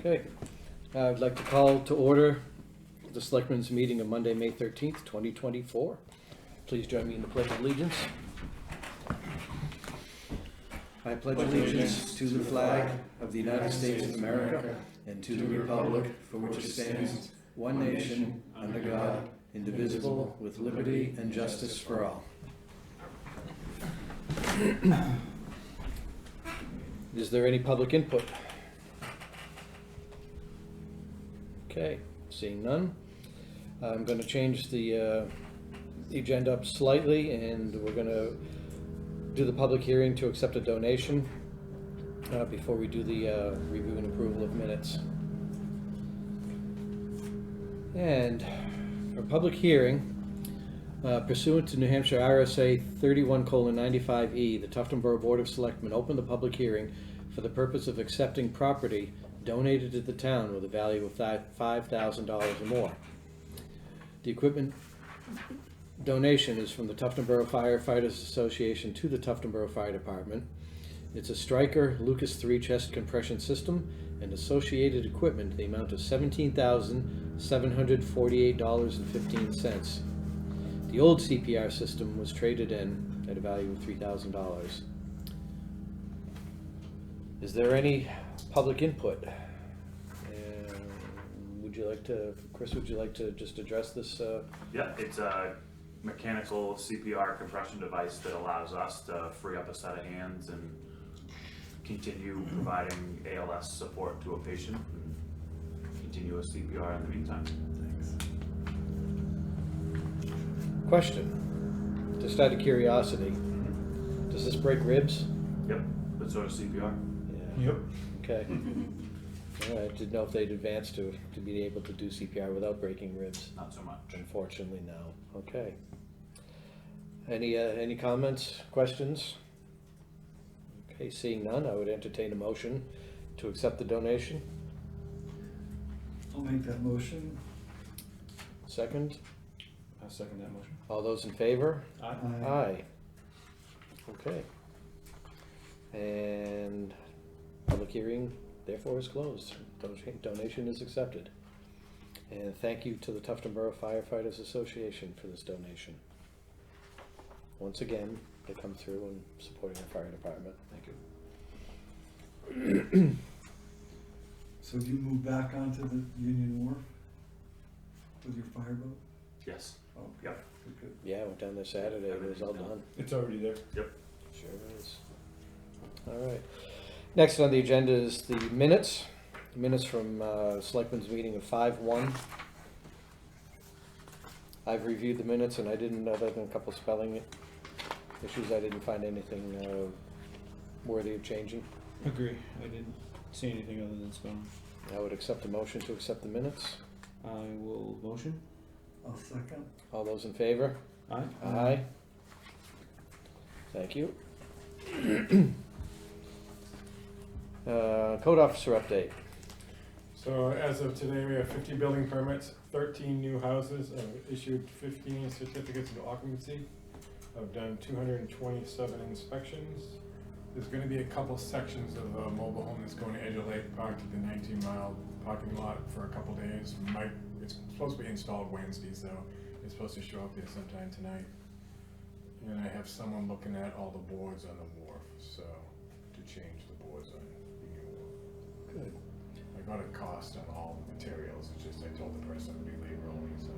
Okay, I'd like to call to order the Selectmen's meeting of Monday, May 13th, 2024. Please join me in the Pledge of Allegiance. I pledge allegiance to the flag of the United States of America and to the republic for which it stands, one nation, under God, indivisible, with liberty and justice for all. Is there any public input? Okay, seeing none. I'm going to change the agenda up slightly, and we're going to do the public hearing to accept a donation before we do the review and approval of minutes. And for public hearing, pursuant to New Hampshire RSA 31:95E, the Tufton Borough Board of Selectmen opened the public hearing for the purpose of accepting property donated to the town with a value of $5,000 or more. The equipment donation is from the Tufton Borough Firefighters Association to the Tufton Borough Fire Department. It's a Stryker Lucas 3 chest compression system and associated equipment to the amount of $17,748.15. The old CPR system was traded in at a value of $3,000. Is there any public input? Would you like to, Chris, would you like to just address this? Yeah, it's a mechanical CPR compression device that allows us to free up a set of hands and continue providing ALS support to a patient and continue a CPR in the meantime. Thanks. Question, just out of curiosity, does this break ribs? Yep, but so does CPR. Yeah. Yep. Okay. I didn't know if they'd advanced to be able to do CPR without breaking ribs. Not so much. Unfortunately, no. Okay. Any comments, questions? Okay, seeing none, I would entertain a motion to accept the donation. I'll make that motion. Second? I'll second that motion. All those in favor? Aye. Aye. Okay. And public hearing therefore is closed. Donation is accepted. And thank you to the Tufton Borough Firefighters Association for this donation. Once again, they come through and supporting the fire department. Thank you. So do you move back onto the Union Wharf with your fireboat? Yes. Oh, Yep. good. Yeah, I went down there Saturday, it was all done. It's already there. Yep. Sure is. All right. Next on the agenda is the minutes. Minutes from Selectmen's meeting of 5/1. I've reviewed the minutes and I didn't, other than a couple spelling issues, I didn't find anything worthy of changing. Agree. I didn't see anything other than spelling. I would accept a motion to accept the minutes. I will motion. I'll second. All those in favor? Aye. Aye. Thank you. Code officer update. So as of today, we have 50 building permits, 13 new houses, issued 15 certificates of occupancy. I've done 227 inspections. There's going to be a couple sections of a mobile home that's going to Edge Lake parked at the 19-mile parking lot for a couple days. It's supposed to be installed Wednesday, so it's supposed to show up there sometime tonight. And I have someone looking at all the boards on the wharf, so to change the boards on Union Wharf. Good. I got a cost on all the materials, it's just I told the person it would be labor only, so.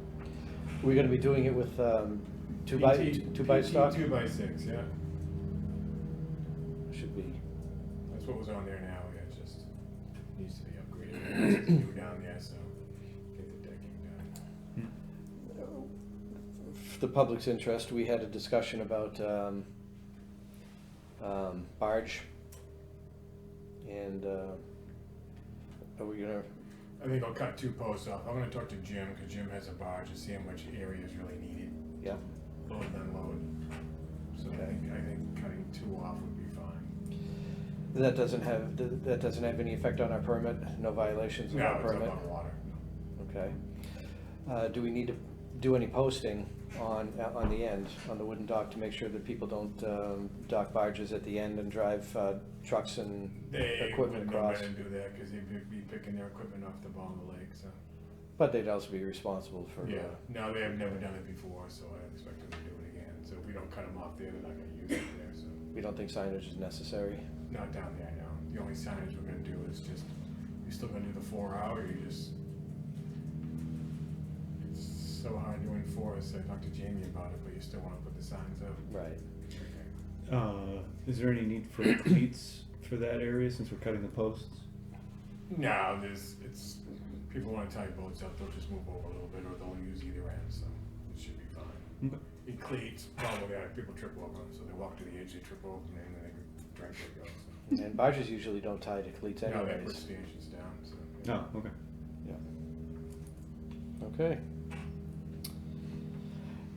We're going to be doing it with 2 by stock? 2 by 6, yeah. Should be. That's what was on there now, yeah, it just needs to be upgraded. It's new down there, so get the decking done. For the public's interest, we had a discussion about barge, and are we gonna? I think I'll cut 2 posts off. I'm gonna talk to Jim, because Jim has a barge, and see how much area is really needed. Yeah. Load and unload. So Okay. I think cutting 2 off would be fine. That doesn't have any effect on our permit. No violations of our No, it's permit. up on water. Okay. Do we need to do any posting on the end, on the wooden dock, to make sure that people don't dock barges at the end and drive trucks and They equipment wouldn't know across. better to do that, cause they'd be picking their equipment off the bottom of the lake, so. But they'd also be responsible for. Yeah, no, they have never done it before, so I expect them to do it again, so if we don't cut them off there, they're not gonna use it there, so. We don't think signage is necessary. Not down there, no, the only signage we're gonna do is just, you're still gonna do the 4 hour, you just, it's so hard to enforce, I talked to Jamie about it, but you still wanna put the signs up. Right. Is there any need for cleats for that area since we're cutting the posts? No, it's, people wanna tie boats up, they'll just move over a little bit, or they'll use either end, so it should be fine. Okay. In cleats, problem with that, people trip over them, so they walk to the edge, they trip over them, and then they drag their go, so. And barges usually don't tie to cleats No, they put anyways. stanchions down, so. Oh, okay. Okay.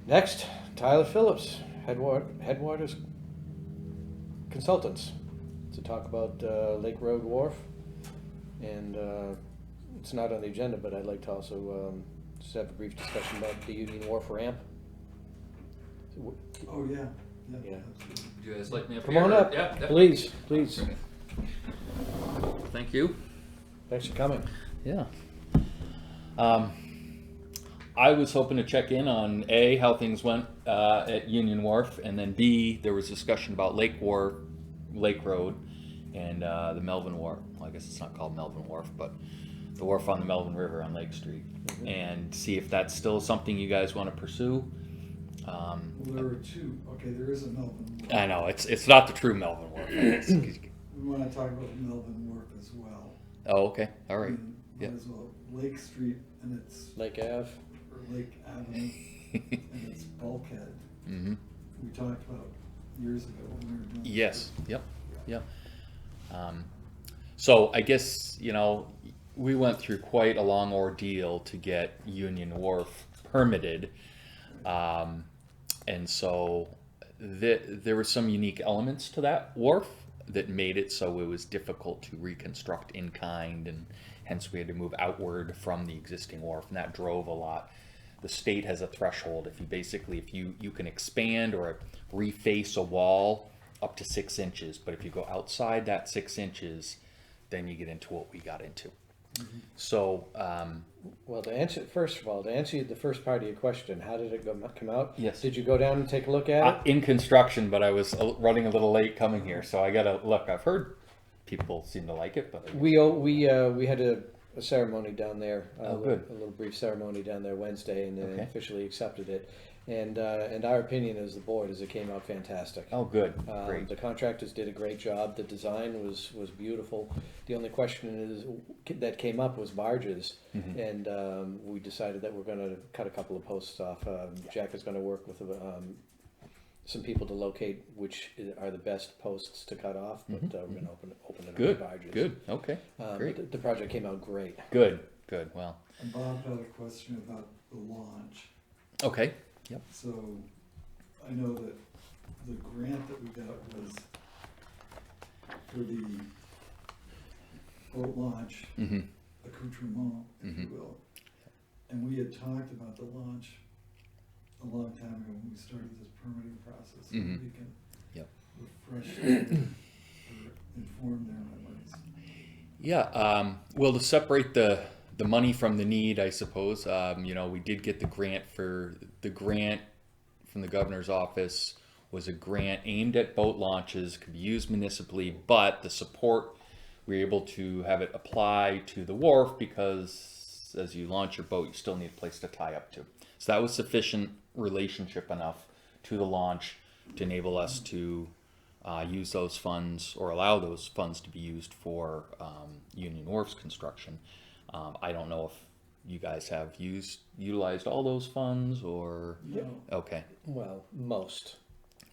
Next, Tyler Phillips, Headwaters Consultants, to talk about Lake Road Wharf. And it's not on the agenda, but I'd like to also just have a brief discussion about the Union Wharf ramp. Oh, yeah, yeah. Yeah. absolutely. Would you guys like me up Come here? on up, Yeah, yeah. please, please. Thank you. Thanks for coming. Yeah. I was hoping to check in on A, how things went at Union Wharf, and then B, there was discussion about Lake Road, and the Melvin Wharf. Well, I guess it's not called Melvin Wharf, but the wharf on the Melvin River on Lake Street, and see if that's still something you guys want to pursue. Well, there are two, okay, there is a Melvin Wharf. I know it's not the true Melvin Wharf. We wanna talk about Melvin Wharf as well. Oh, okay, all right. And Yeah. might as well, Lake Street and its, Lake Ave. or Lake Avenue and its bulkhead. Mm-hmm. We talked about years ago when we were doing. Yes, yep, yep. So I guess, we went through quite a long ordeal to get Union Wharf permitted. And so there were some unique elements to that wharf that made it so it was difficult to reconstruct in kind, and hence we had to move outward from the existing wharf, and that drove a lot. The state has a threshold. If you can expand or reface a wall up to 6 inches, but if you go outside that 6 inches, then you get into what we got into. So, Well, first of all, to answer the first part of your question, how did it come out? Yes. Did you go down and take a look at it? in construction, but I was running a little late coming here, so I gotta look. I've heard people seem to like it, but We had a ceremony down there. Oh, good. A little brief ceremony down there Wednesday, and Okay. officially accepted it. And our opinion as the board is it came out fantastic. oh, good, great. The contractors did a great job. The design was beautiful. The only question that came up was barges, Mm-hmm. and we decided that we're going to cut a couple of posts off. Jack is going to work with some people to locate which are the best posts to cut off, but we're going to open it up to Good, barges. good, okay, But great, the project came out great. good, well, And Bob had a question about the launch. okay, So I know that the grant that we got was for the boat launch mm-hmm, accoutrement, if you Mhm. will. And we had talked about the launch a long time ago when we started this permitting process. So Mhm. we can Yep. refresh or inform their memories. yeah, well, to separate the money from the need, I suppose, we did get the grant from the governor's office was a grant aimed at boat launches, could be used municipally, but the support, we were able to have it apply to the wharf because as you launch your boat, you still need a place to tie up to. So that was sufficient relationship enough to the launch to enable us to use those funds or allow those funds to be used for Union Wharf's construction. I don't know if you guys have utilized all those funds or, No, okay, Well, most.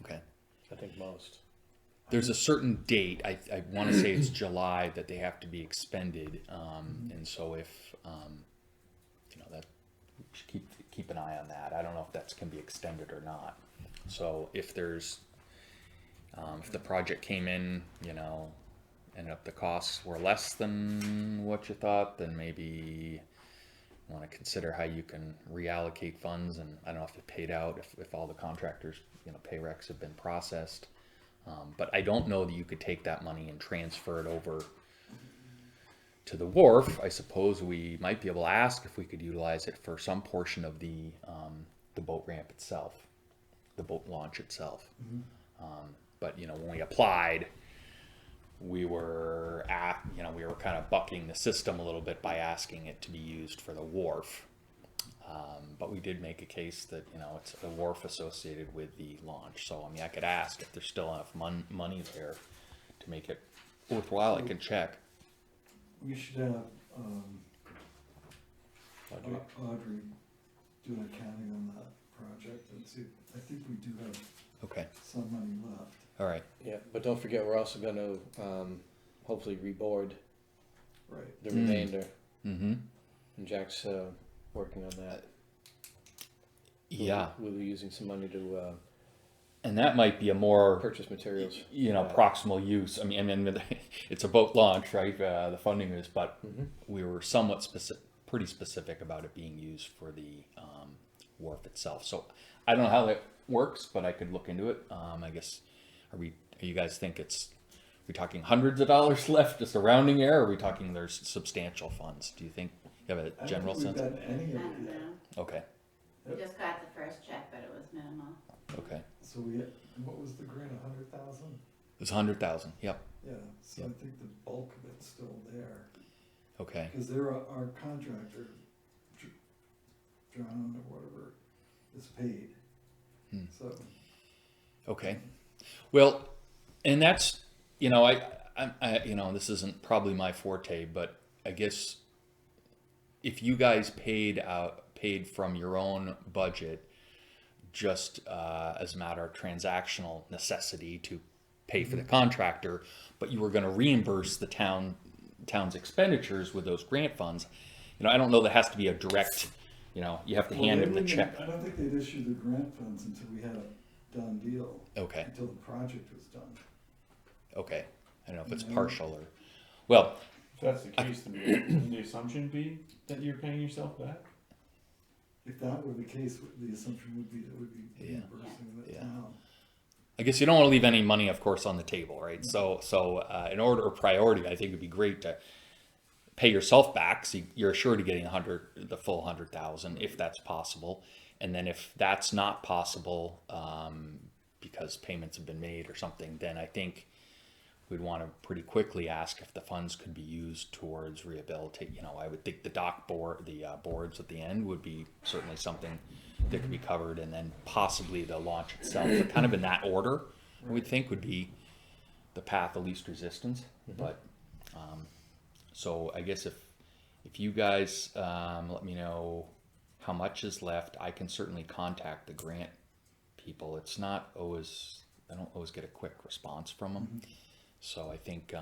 okay. I think most. There's a certain date, I want to say it's July, that they have to be expended. And so if, that, we should keep an eye on that. I don't know if that can be extended or not. So if there's, if the project came in, and if the costs were less than what you thought, then maybe want to consider how you can reallocate funds, and I don't know if it paid out, if all the contractors, pay recs have been processed. But I don't know that you could take that money and transfer it over to the wharf. I suppose we might be able to ask if we could utilize it for some portion of the boat ramp itself, the boat launch itself. But when we applied, we we were kind of bucking the system a little bit by asking it to be used for the wharf. But we did make a case that, it's a wharf associated with the launch. So, I could ask if there's still enough money there to make it worthwhile. I can check. We should have, Audrey. Audrey do an accounting on that project and see, I think we do have Okay. some money left. All right. Yeah, but don't forget, we're also gonna, hopefully reboard Right. the remainder, Mm-hmm. and Jack's, working on that. Yeah. We'll be using some money to, And that might be a more, purchase materials. proximal use. It's a boat launch, right? The funding is, but Mhm. we were somewhat pretty specific about it being used for the wharf itself. So I don't know how that works, but I could look into it. I guess, are you guys think we talking hundreds of dollars left, just a rounding error, or are we talking there's substantial funds? Do you think you have a general sense? I don't think we've got any I of don't it yet. know. Okay, We just got the first check, but it was minimal. okay. So what was the grant, 100,000? It's 100,000, yep, Yeah, so I think the bulk of it's still there, okay. because they're our contractor, John or whatever, is paid. Hmm. So, Okay. Well, and that's, I this isn't probably my forte, but I guess if you guys paid from your own budget, just as a matter of transactional necessity to pay for the contractor, but you were going to reimburse the town's expenditures with those grant funds, I don't know that has to be a direct, you have to hand they him the wouldn't- check. I don't think they'd issue the grant funds until we had a done deal, Okay. until the project was done. Okay. I don't know if it's No. partial or, well, If that's the case, then the assumption be that you're paying yourself back? If that were the case, the assumption would be that we'd be Yeah. reimbursing the Yeah. town. I guess you don't want to leave any money, of course, on the table, right? So in order of priority, I think it'd be great to pay yourself back, so you're assured of getting the full 100,000 if that's possible. And then if that's not possible, because payments have been made or something, then I think we'd want to pretty quickly ask if the funds could be used towards rehabilitate. I would think the boards at the end would be certainly something that could be covered, and then possibly the launch itself. But kind of in that order, I would think would be the path of least resistance. But so I guess if you guys let me know how much is left, I can certainly contact the grant people. It's not always, I don't always get a quick response from them. So I think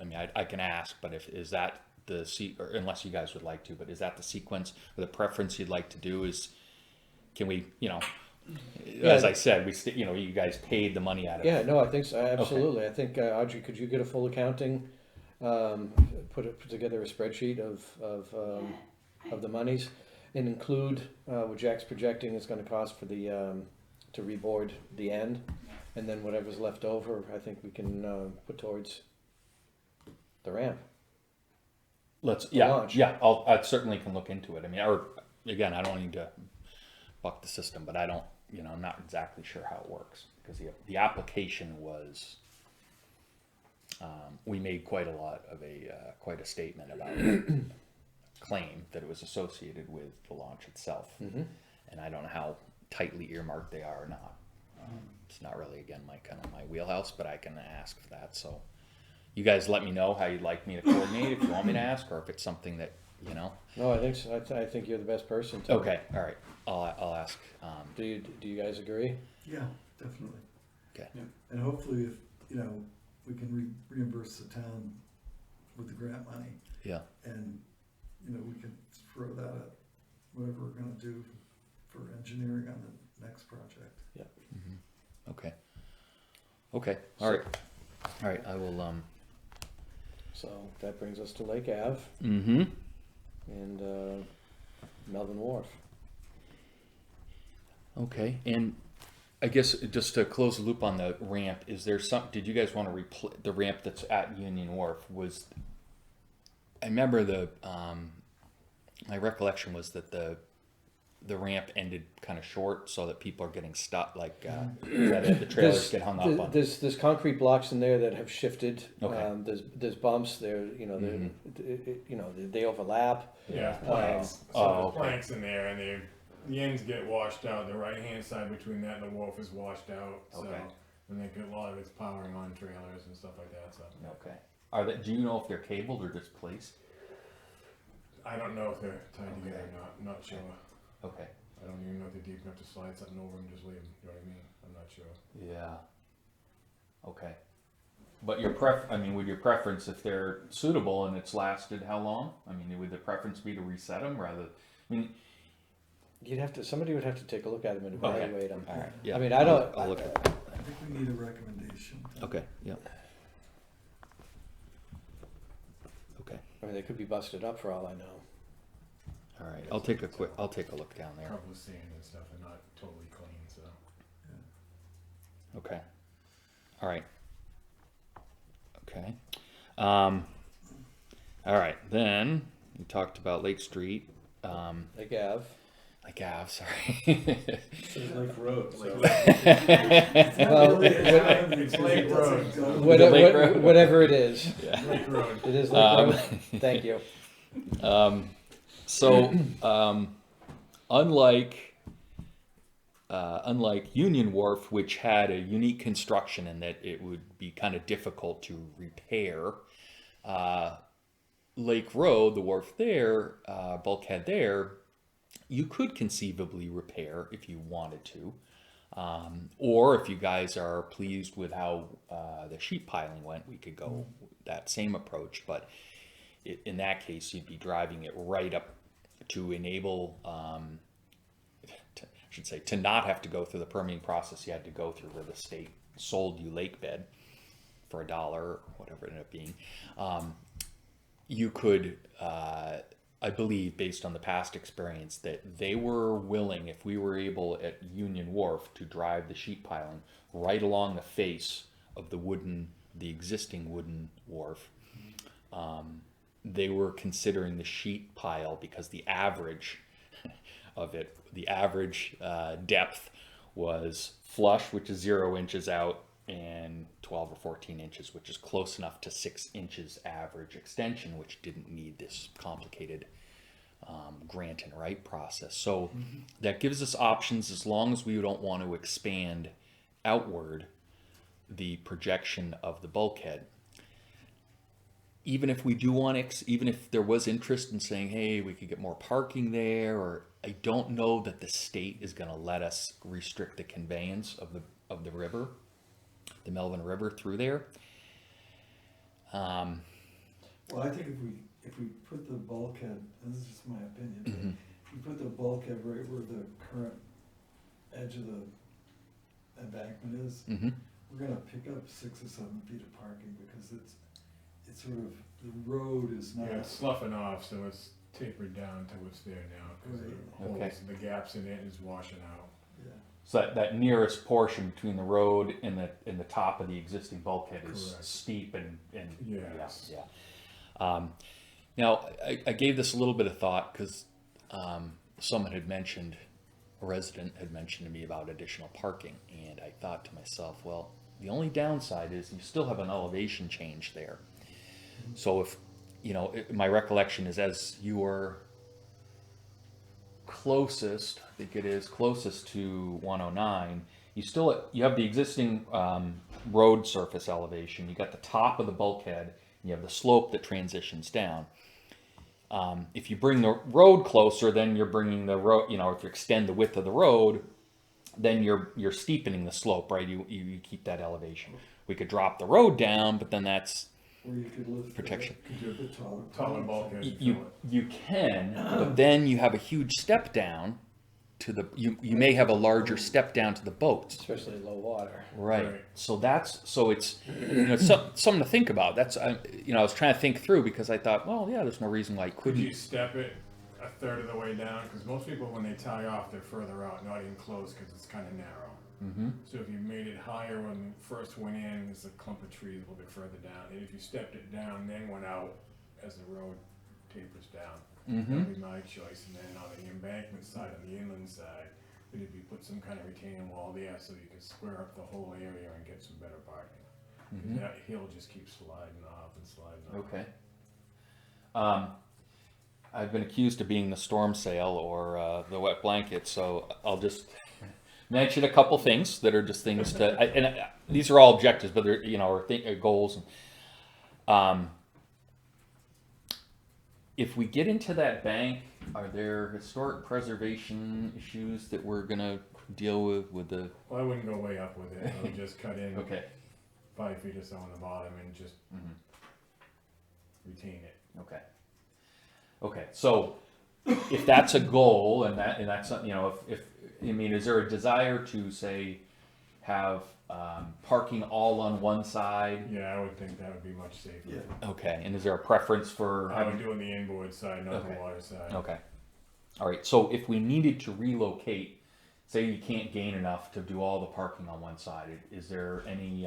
I can ask, but is that or unless you guys would like to, but is that the sequence or the preference you'd like to do? Can we, as I said, you guys paid the money out of it. Yeah, no, I think so, absolutely. I think, Audrey, could you get a full accounting, put together a spreadsheet of the monies, and include, what Jack's projecting is gonna cost for the, to reboard the end, and then whatever's left over, I think we can, put towards the ramp. Launch. I certainly can look into it. Again, I don't need to buck the system, but I don't, I'm not exactly sure how it works, because the application was, we made quite a statement about claim that it was associated with the launch itself. Mm-hmm. And I don't know how tightly earmarked they are or not. It's not really, again, my wheelhouse, but I can ask for that. So you guys let me know how you'd like me to coordinate, if you want me to ask, or if it's something that, No, I think so. I think you're the best person to. Okay, all right. I'll ask. Do you guys agree? Yeah, definitely. Okay. Yeah. And hopefully if, we can reimburse the town with the grant money, Yeah. and, we can throw that at whatever we're gonna do for engineering on the next project. Okay. Okay. All right. All right. I will. So that brings us to Lake Ave Mm-hmm. and Melvin Wharf. Okay, and I guess just to close the loop on the ramp, is there some, did you guys want to replace the ramp that's at Union Wharf? I remember my recollection was that the ramp ended kind of short so that people are getting stuck, like, the trailers get hung up on. There's concrete blocks in there that have shifted. Okay. There's bumps there, they overlap. Yeah, Um, planks. So oh, there's okay. planks in there, and the ends get washed out. The right-hand side between that and the wharf is washed out. So, Okay. and they get a lot of it's powering on trailers and stuff like that. So, Okay. Do you know if they're cabled or just placed? I don't know if they're tied together or not. I'm not sure. Okay. I don't even know if they're deep enough to slide something over and just leave them. You know what I mean? I'm not sure. Yeah. Okay. But would your preference, if they're suitable and it's lasted how long? I mean, would the preference be to reset them rather? I mean, somebody would have to take a look at them and Okay. evaluate them. all right. Yeah. I mean, I don't. I'll look at I think we need a recommendation. Okay. Yeah. Okay. I mean, they could be busted up for all I know. All right. I'll take a look down there. Trouble with sand and stuff and not totally clean. So, Okay. All right. Okay. All right. Then we talked about Lake Street. Lake Ave. Lake Ave, sorry. It's Lake Road. So. Well, it's Lake Road. Lake Road? Whatever it is. Yeah. Lake Road. It is Lake Road. Thank you. Unlike Union Wharf, which had a unique construction in that it would be kind of difficult to repair, Lake Road, the wharf there, bulkhead there, you could conceivably repair if you wanted to. Or if you guys are pleased with how the sheet piling went, we could go that same approach. But in that case, you'd be driving it right up to enable, to not have to go through the permitting process you had to go through where the state sold you lake bed for $1 or whatever it ended up being. You could, I believe, based on the past experience, that they were willing, if we were able at Union Wharf to drive the sheet piling right along the face of the existing wooden wharf, they were considering the sheet pile because the average of it, the average depth was flush, which is 0 inches out, and 12 or 14 inches, which is close enough to 6 inches average extension, which didn't need this complicated grant and right process. So that gives us options as long as we don't want to expand outward the projection of the bulkhead. Even if we do want even if there was interest in saying, hey, we could get more parking there, or I don't know that the state is going to let us restrict the conveyance of the river, the Melvin River through there. Well, I think if we put the bulkhead, and this is just my opinion, but if we put the bulkhead right where the current edge of the embankment is, we're gonna pick up 6 or 7 feet of parking because it's sort of, the road is not. Yeah, it's sloughing off, so it's tapered down to what's there now because the holes, Okay. the gaps in it is washing out. Yeah. So that nearest portion between the road and the top of the existing bulkhead is Correct. steep and Yes. yeah. Now I gave this a little bit of thought because someone had mentioned, a resident had mentioned to me about additional parking, and I thought to myself, well, the only downside is you still have an elevation change there. So if, my recollection is as you are closest, I think it is closest to 109, you have the existing road surface elevation, you got the top of the bulkhead, and you have the slope that transitions down. If you bring the road closer, then you're bringing the road, if you extend the width of the road, then you're steepening the slope, right? You keep that elevation. We could drop the road down, but then that's Or you could lift. protection. Could you have a taller? Taller bulkhead. You can, but then you have a huge step down to the, you may have a larger step down to the boats. Especially low water. Right. Right. So it's something to think about. That's I was trying to think through because I thought, well, yeah, there's no reason why I Could you couldn't. step it a third of the way down? Because most people, when they tie off, they're further out, not even close, because it's kind of narrow. Mm-hmm. So if you made it higher when you first went in, there's a clump of trees a little bit further down. And if you stepped it down, then went out as the road tapers down, Mm-hmm. that'd be my choice. And then on the embankment side, on the inland side, it'd be put some kind of retaining wall there so you can square up the whole area and get some better parking. 'Cause Mm-hmm. that hill just keeps sliding off and sliding off. Okay. I've been accused of being the storm sail or the wet blanket, so I'll just mention a couple things that are just things to, these are all objectives, but they're, or goals. If we get into that bank, are there historic preservation issues that we're gonna deal with the, Well, I wouldn't go way up with it. I would just cut in okay, 5 feet or so on the bottom and just mhm, retain it. okay. Okay, so if that's a goal and that's, if, I mean, is there a desire to say, have, parking all on one side? Yeah, I would think that would be much safer. Yeah. Okay, and is there a preference for I would having? do it on the inboard side, not Okay. the water side. Okay, all right, so if we needed to relocate, say you can't gain enough to do all the parking on one side, is there any,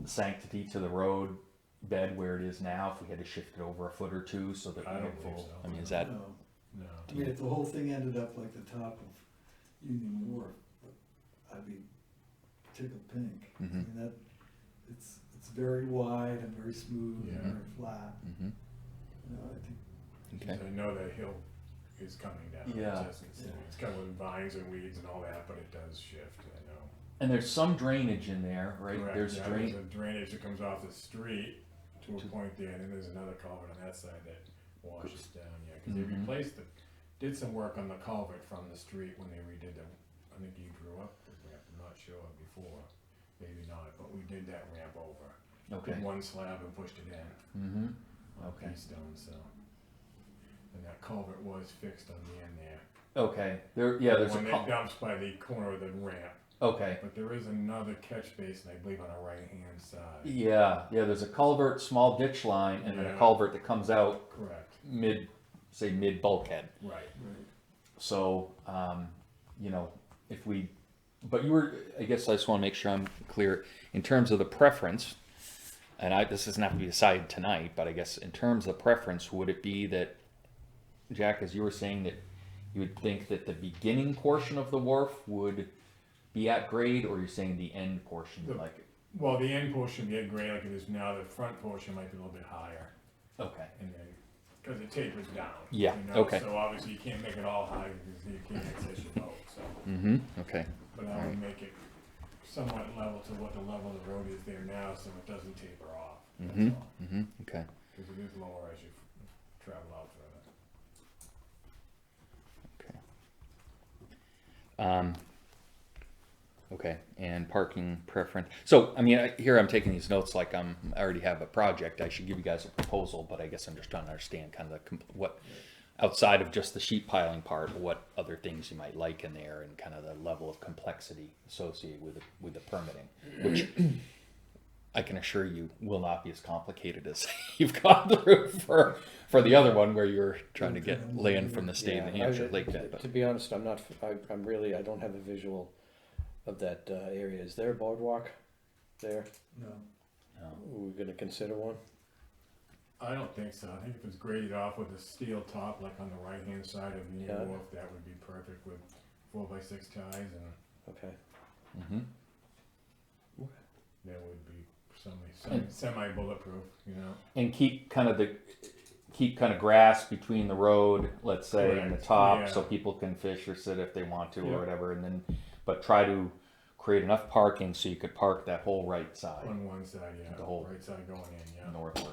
sanctity to the road bed where it is now, if we had to shift it over a foot or two so that we I have don't believe full, so. I mean, is that, No. No. I mean, if the whole thing ended up like the top of Union Wharf, I'd be tickled pink. I Mhm. mean, it's very wide and very smooth Yeah. and very flat. mhm, I think, okay, I know that hill is coming down. Yeah. It's covered with vines and weeds and all that, but it does shift, I know. and there's some drainage in there, right? Correct, There's yeah, drain, there's a drainage that comes off the street to a To- point there, and then there's another culvert on that side that washes down, yeah, cause they Mhm. replaced did some work on the culvert from the street when they redid I think you grew up with ramp, I'm not sure before, maybe not, but we did that ramp over. okay, Did one slab and pushed it in. mm-hmm, On Okay. Keystone, so. And that culvert was fixed on the end there. okay, there's a, When it dumps by the corner of the ramp, okay. but there is another catch basin, I believe, on the right-hand side. Yeah, there's a culvert, small ditch line, and then a Yeah. culvert that comes out Correct, mid bulkhead. right. right. So, if we, but I guess I just wanna make sure I'm clear, in terms of the preference, and this doesn't have to be decided tonight, but I guess in terms of preference, would it be that, Jack, as you were saying, that you would think that the beginning portion of the wharf would be at grade, or you're saying the end portion, The- like, Well, the end portion be at grade like it is now, the front portion might be a little bit higher, okay, and then, cause it tapers down. Yeah, you know, okay. So obviously you can't make it all high, because you can't access your boat, so. mm-hmm, okay, But I would make it somewhat level to what the level of the road is there now, so it doesn't taper off, mm-hmm, that's all. mm-hmm, okay. Cause it is lower as you travel out further. Okay, and parking preference. So, I mean, here I'm taking these notes like I already have a project. I should give you guys a proposal, but I guess I'm just trying to understand kind of what, outside of just the sheet piling part, what other things you might like in there and kind of the level of complexity associated with the permitting, which I can assure you will not be as complicated as you've gone through for the other one where you're trying to get land from the state of New Hampshire lake bed. But To be honest, I'm not, I'm really, I don't have a visual of that area. Is there a boardwalk there? No. no. Are we gonna consider one? I don't think so. I think if it's graded off with a steel top, like on the right-hand side of Union Yeah. Wharf, that would be perfect with 4x6 ties, and Okay. Mm-hmm. that would be semi-bulletproof, you know? And keep kind of grass between the road, let's say, and the Correct, top, yeah. so people can fish or sit if they want to Yeah. or whatever, and then, but try to create enough parking so you could park that whole right side, On one side, yeah, The whole- right side going in, yeah. north or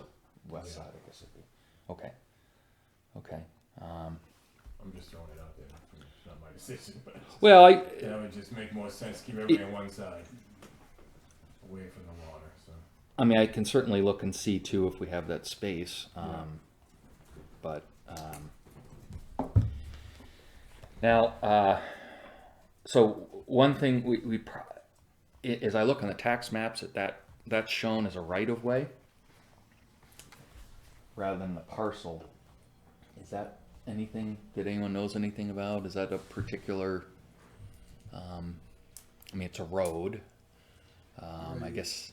west Yeah. side, I guess it'd be. Okay. Okay. I'm just throwing it out there. It's not my decision, but Well, that would just make more sense, keep everybody on one side, away from the water, so. I mean, I can certainly look and see too if we have that space, Yeah. but, Now, so one thing as I look on the tax maps, that's shown as a right of way rather than the parcel. Is that anything that anyone knows anything about? Is that a particular? I mean, it's a road. I guess.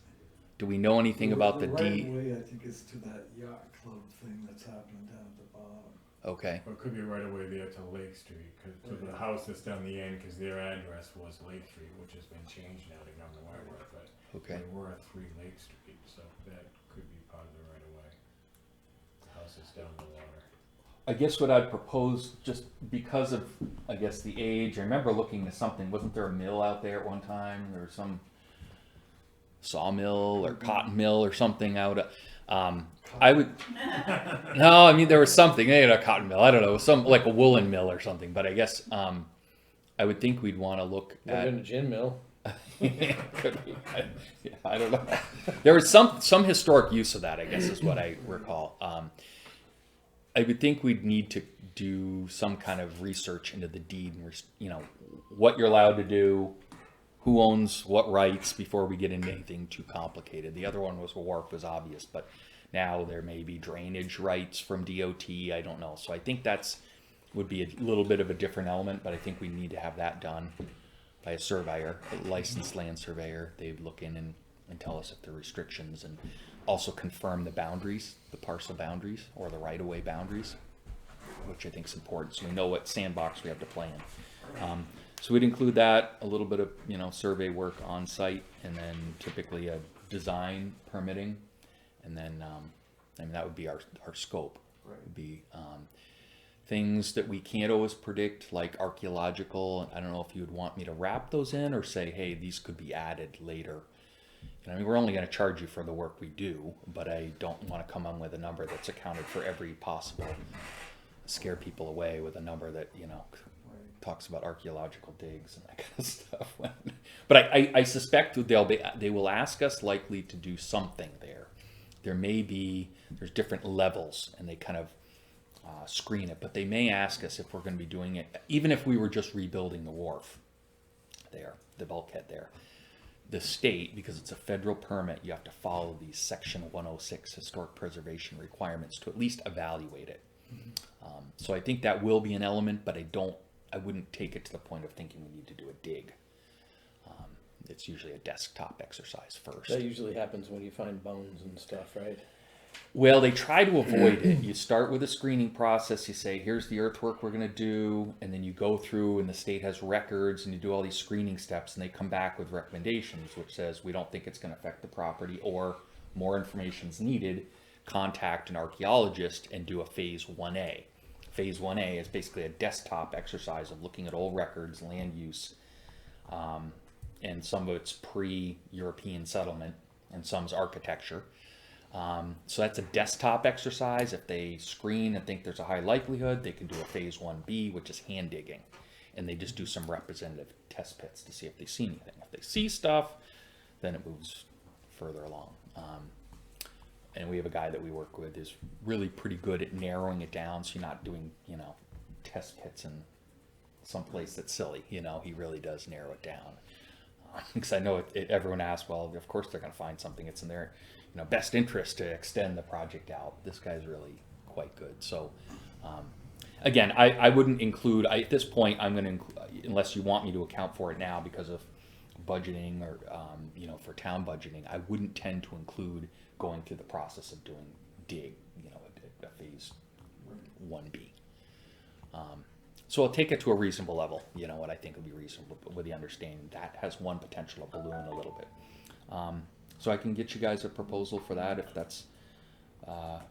Do we know anything about the right D? way, I think, is to that yacht club thing that's happening down at the bottom. Okay. Or it could be right away there to Lake Street, to the house that's down the end, because their address was Lake Street, which has been changed now to Governor Whiteworth, but Okay. there were 3 Lake Street, so that could be part of the right of way. The house is down the water. I guess what I'd propose, just because of, I guess, the age, I remember looking at something, wasn't there a mill out there at one time? There was some sawmill or cotton mill or something out. I would, no, I mean, there was something, maybe a cotton mill, I don't know, some, like a woolen mill or something, but I guess, I would think we'd want to look Might have at. been a gin mill. Could be. I don't know. There was some historic use of that, I guess, is what I recall. I would think we'd need to do some kind of research into the deed and, what you're allowed to do, who owns what rights before we get into anything too complicated. The other one was a wharf was obvious, but now there may be drainage rights from DOT. I don't know. So I think would be a little bit of a different element, but I think we need to have that done by a surveyor, a licensed land surveyor. They'd look in and tell us if there are restrictions and also confirm the boundaries, the parcel boundaries or the right-of-way boundaries, which I think is important. So we know what sandbox we have to play in. So we'd include that, a little bit of, survey work on site, and then typically a design permitting. And then, that would be our scope. Right. Would be things that we can't always predict, like archaeological. I don't know if you would want me to wrap those in or say, hey, these could be added later. We're only going to charge you for the work we do, but I don't want to come on with a number that's accounted for every possible, scare people away with a number that, talks about archaeological digs and that kind of stuff. But I suspect they will ask us likely to do something there. There's different levels and they kind of screen it, but they may ask us if we're going to be doing it, even if we were just rebuilding the wharf there, the bulkhead there. The state, because it's a federal permit, you have to follow these Section 106 historic preservation requirements to at least evaluate it. So I think that will be an element, but I wouldn't take it to the point of thinking we need to do a dig. It's usually a desktop exercise first. That usually happens when you find bones and stuff, right? Well, they try to avoid it. You start with a screening process. You say, here's the earthwork we're going to do. And then you go through and the state has records and you do all these screening steps and they come back with recommendations, which says, we don't think it's going to affect the property or more information is needed. Contact an archaeologist and do a phase 1A. Phase 1A is basically a desktop exercise of looking at old records, land use, and some of it's pre-European settlement and some's architecture. So that's a desktop exercise. If they screen and think there's a high likelihood, they can do a phase 1B, which is hand digging. And they just do some representative test pits to see if they see anything. If they see stuff, then it moves further along. And we have a guy that we work with who's really pretty good at narrowing it down. So you're not doing, test pits in some place that's silly. He really does narrow it down. Because I know everyone asks, well, of course they're going to find something that's in their best interest to extend the project out. This guy's really quite good. So again, I wouldn't include, at this point, I'm going to include, unless you want me to account for it now because of budgeting or, for town budgeting, I wouldn't tend to include going through the process of doing dig, a phase 1B. So I'll take it to a reasonable level, what I think would be reasonable, but with the understanding that has one potential to balloon a little bit. So I can get you guys a proposal for that if that's of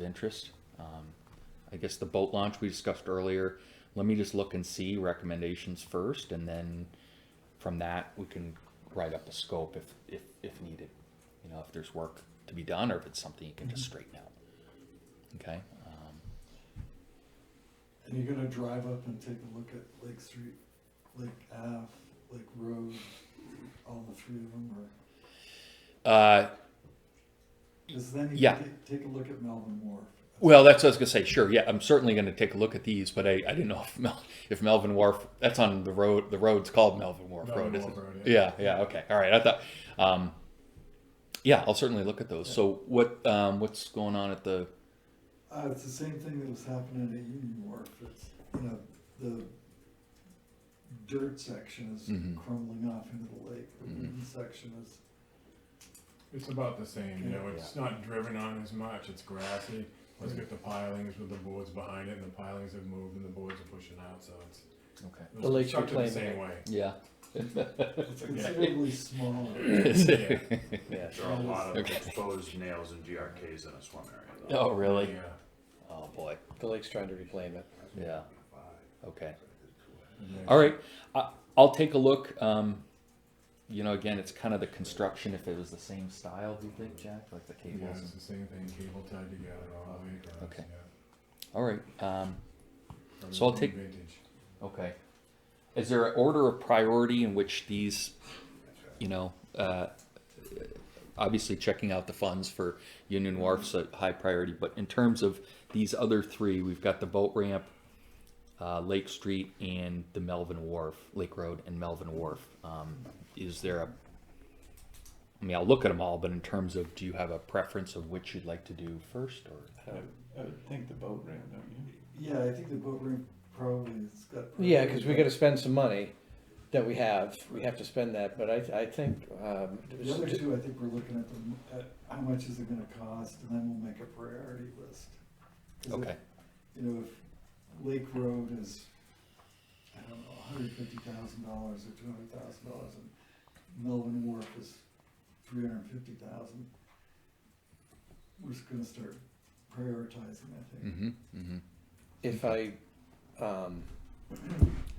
interest. I guess the boat launch we discussed earlier, let me just look and see recommendations first, and then from that we can write up a scope if needed, if there's work to be done or if it's something you can just straighten out. Okay. And you're gonna drive up and take a look at Lake Street, Lake Ave, Lake Road, all the 3 of them, or? Because then you Yeah. can take a look at Melvin Wharf Well, that's what I was gonna say. Sure, yeah, I'm certainly gonna take a look at these, but I didn't know if Melvin Wharf, that's on the road. The road's called Melvin Wharf Melvin Road, isn't Wharf it? Road, Yeah, yeah. Okay, all right. I thought, yeah, I'll certainly look at those. So what's going on at the? It's the same thing that was happening at Union Wharf. It's, the dirt section is Mhm. crumbling off into the lake. The wooden section is, It's about the same, it's not driven on as much, it's grassy. Let's get the pilings with the boards behind it, and the pilings have moved and the boards are pushing out, so it's. Okay. It The was lake's constructed the reclaiming same it. way. Yeah. it's considerably smaller. Yeah. There are a lot of Okay. exposed nails and GRKs in a swim area though. Oh, really? Yeah. Oh boy. The lake's trying to reclaim it. Yeah. Okay. And then- All right. I'll take a look. Again, it's kind of the construction. If it was the same style, do you think, Jack? Like the Yeah, cables. it's the same thing, cable tied together all the way across, Okay. yeah. All right. From So I'll the take- vintage. Okay. Is there an order of priority in which these, obviously checking out the funds for Union Wharf's a high priority, but in terms of these other three, we've got the boat ramp, Lake Street, and the Melvin Wharf, Lake Road and Melvin Wharf. Is there I'll look at them all, but in terms of, do you have a preference of which you'd like to do first, or? I would think the boat ramp, don't you? Yeah, I think the boat ramp probably has got. Yeah, because we got to spend some money that we have. We have to spend that, but I think. The other two, I think we're looking at how much is it gonna cost, and then we'll make a priority list. 'Cause Okay. If Lake Road is, I don't know, $150,000 or $200,000, and Melvin Wharf is $350,000, we're just gonna start prioritizing, I think. Mm-hmm, mm-hmm. If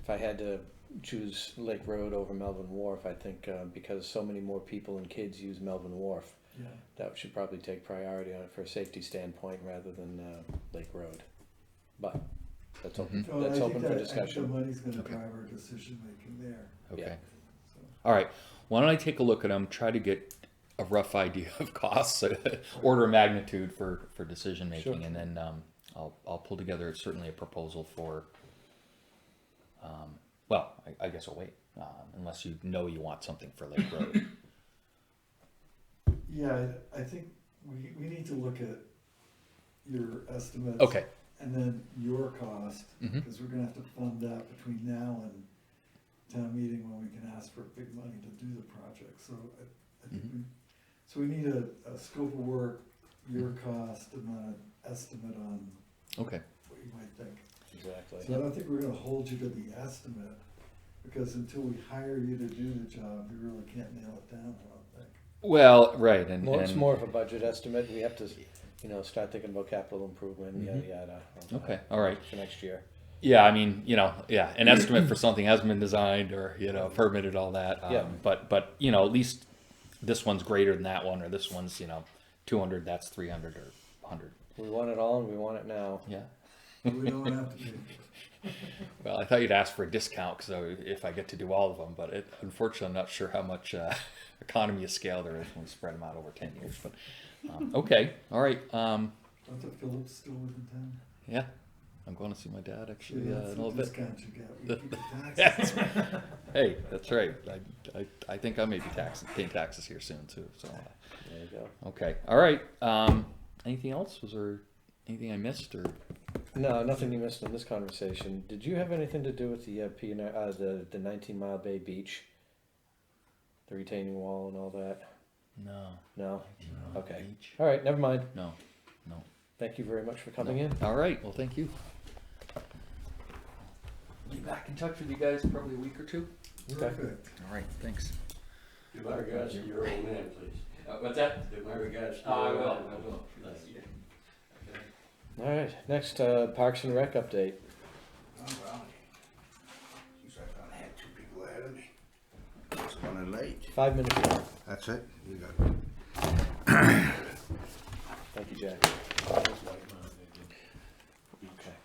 I had to choose Lake Road over Melvin Wharf, I think because so many more people and kids use Melvin Wharf, Yeah. that should probably take priority on it for a safety standpoint rather than Lake Road. But that's open. Mhm. So I That's think open that- for I think discussion. the money's gonna Okay. drive our decision making there, Okay. Yeah. so. All right. Why don't I take a look at them, try to get a rough idea of costs, order of magnitude for decision making, Sure. and then I'll pull together certainly a proposal for. I guess I'll wait unless you want something for Lake Road. Yeah, I think we need to look at your estimates. Okay. And then your cost, Mhm. because we're gonna have to fund that between now and town meeting when we can ask for big money to do the project, so I think we need a scope of work, your cost, and then an estimate on Okay. what you might think. Exactly. So I don't think we're gonna hold you to the estimate, because until we hire you to do the job, you really can't nail it down, I don't think. Well, right, and It's more of a budget estimate. We have to, start thinking about capital improvement, yada, yada. Okay. All right. For next year. Yeah, I mean, an estimate for something hasn't been designed or permitted, all that. Yeah. But at least this one's greater than that one, or this one's 200, that's 300 or 100. We want it all and we want it now. Yeah. We don't have to be. Well, I thought you'd ask for a discount because if I get to do all of them, but unfortunately, I'm not sure how much economy of scale there is when we spread them out over 10 years. But okay, all right. Don't the Phillips still live in town? Yeah, I'm going to see my dad actually Yeah, in a that's little the bit. discount you get. We keep the taxes. Hey, that's right. I think I may be paying taxes here soon too. So There you go. okay, all right. Anything else? Was there anything I missed or? No, nothing you missed in this conversation. Did you have anything to do with the the 19 Mile Bay Beach? The retaining wall and all that? No. No? Okay. Beach? All right, never mind. No. Thank you very much for coming in. All right. Well, thank you. Be back in touch with you guys in probably a week or two. Perfect. All right. Thanks. Give my regards to your old man, please. What's that? Give my regards to Oh, I your will. old man. I will. Thanks. All right, next Parks and Rec update. Oh, well, seems like I had two people ahead of me. Just running late. 5 minutes more. That's it? We got Thank you, Jack. Okay.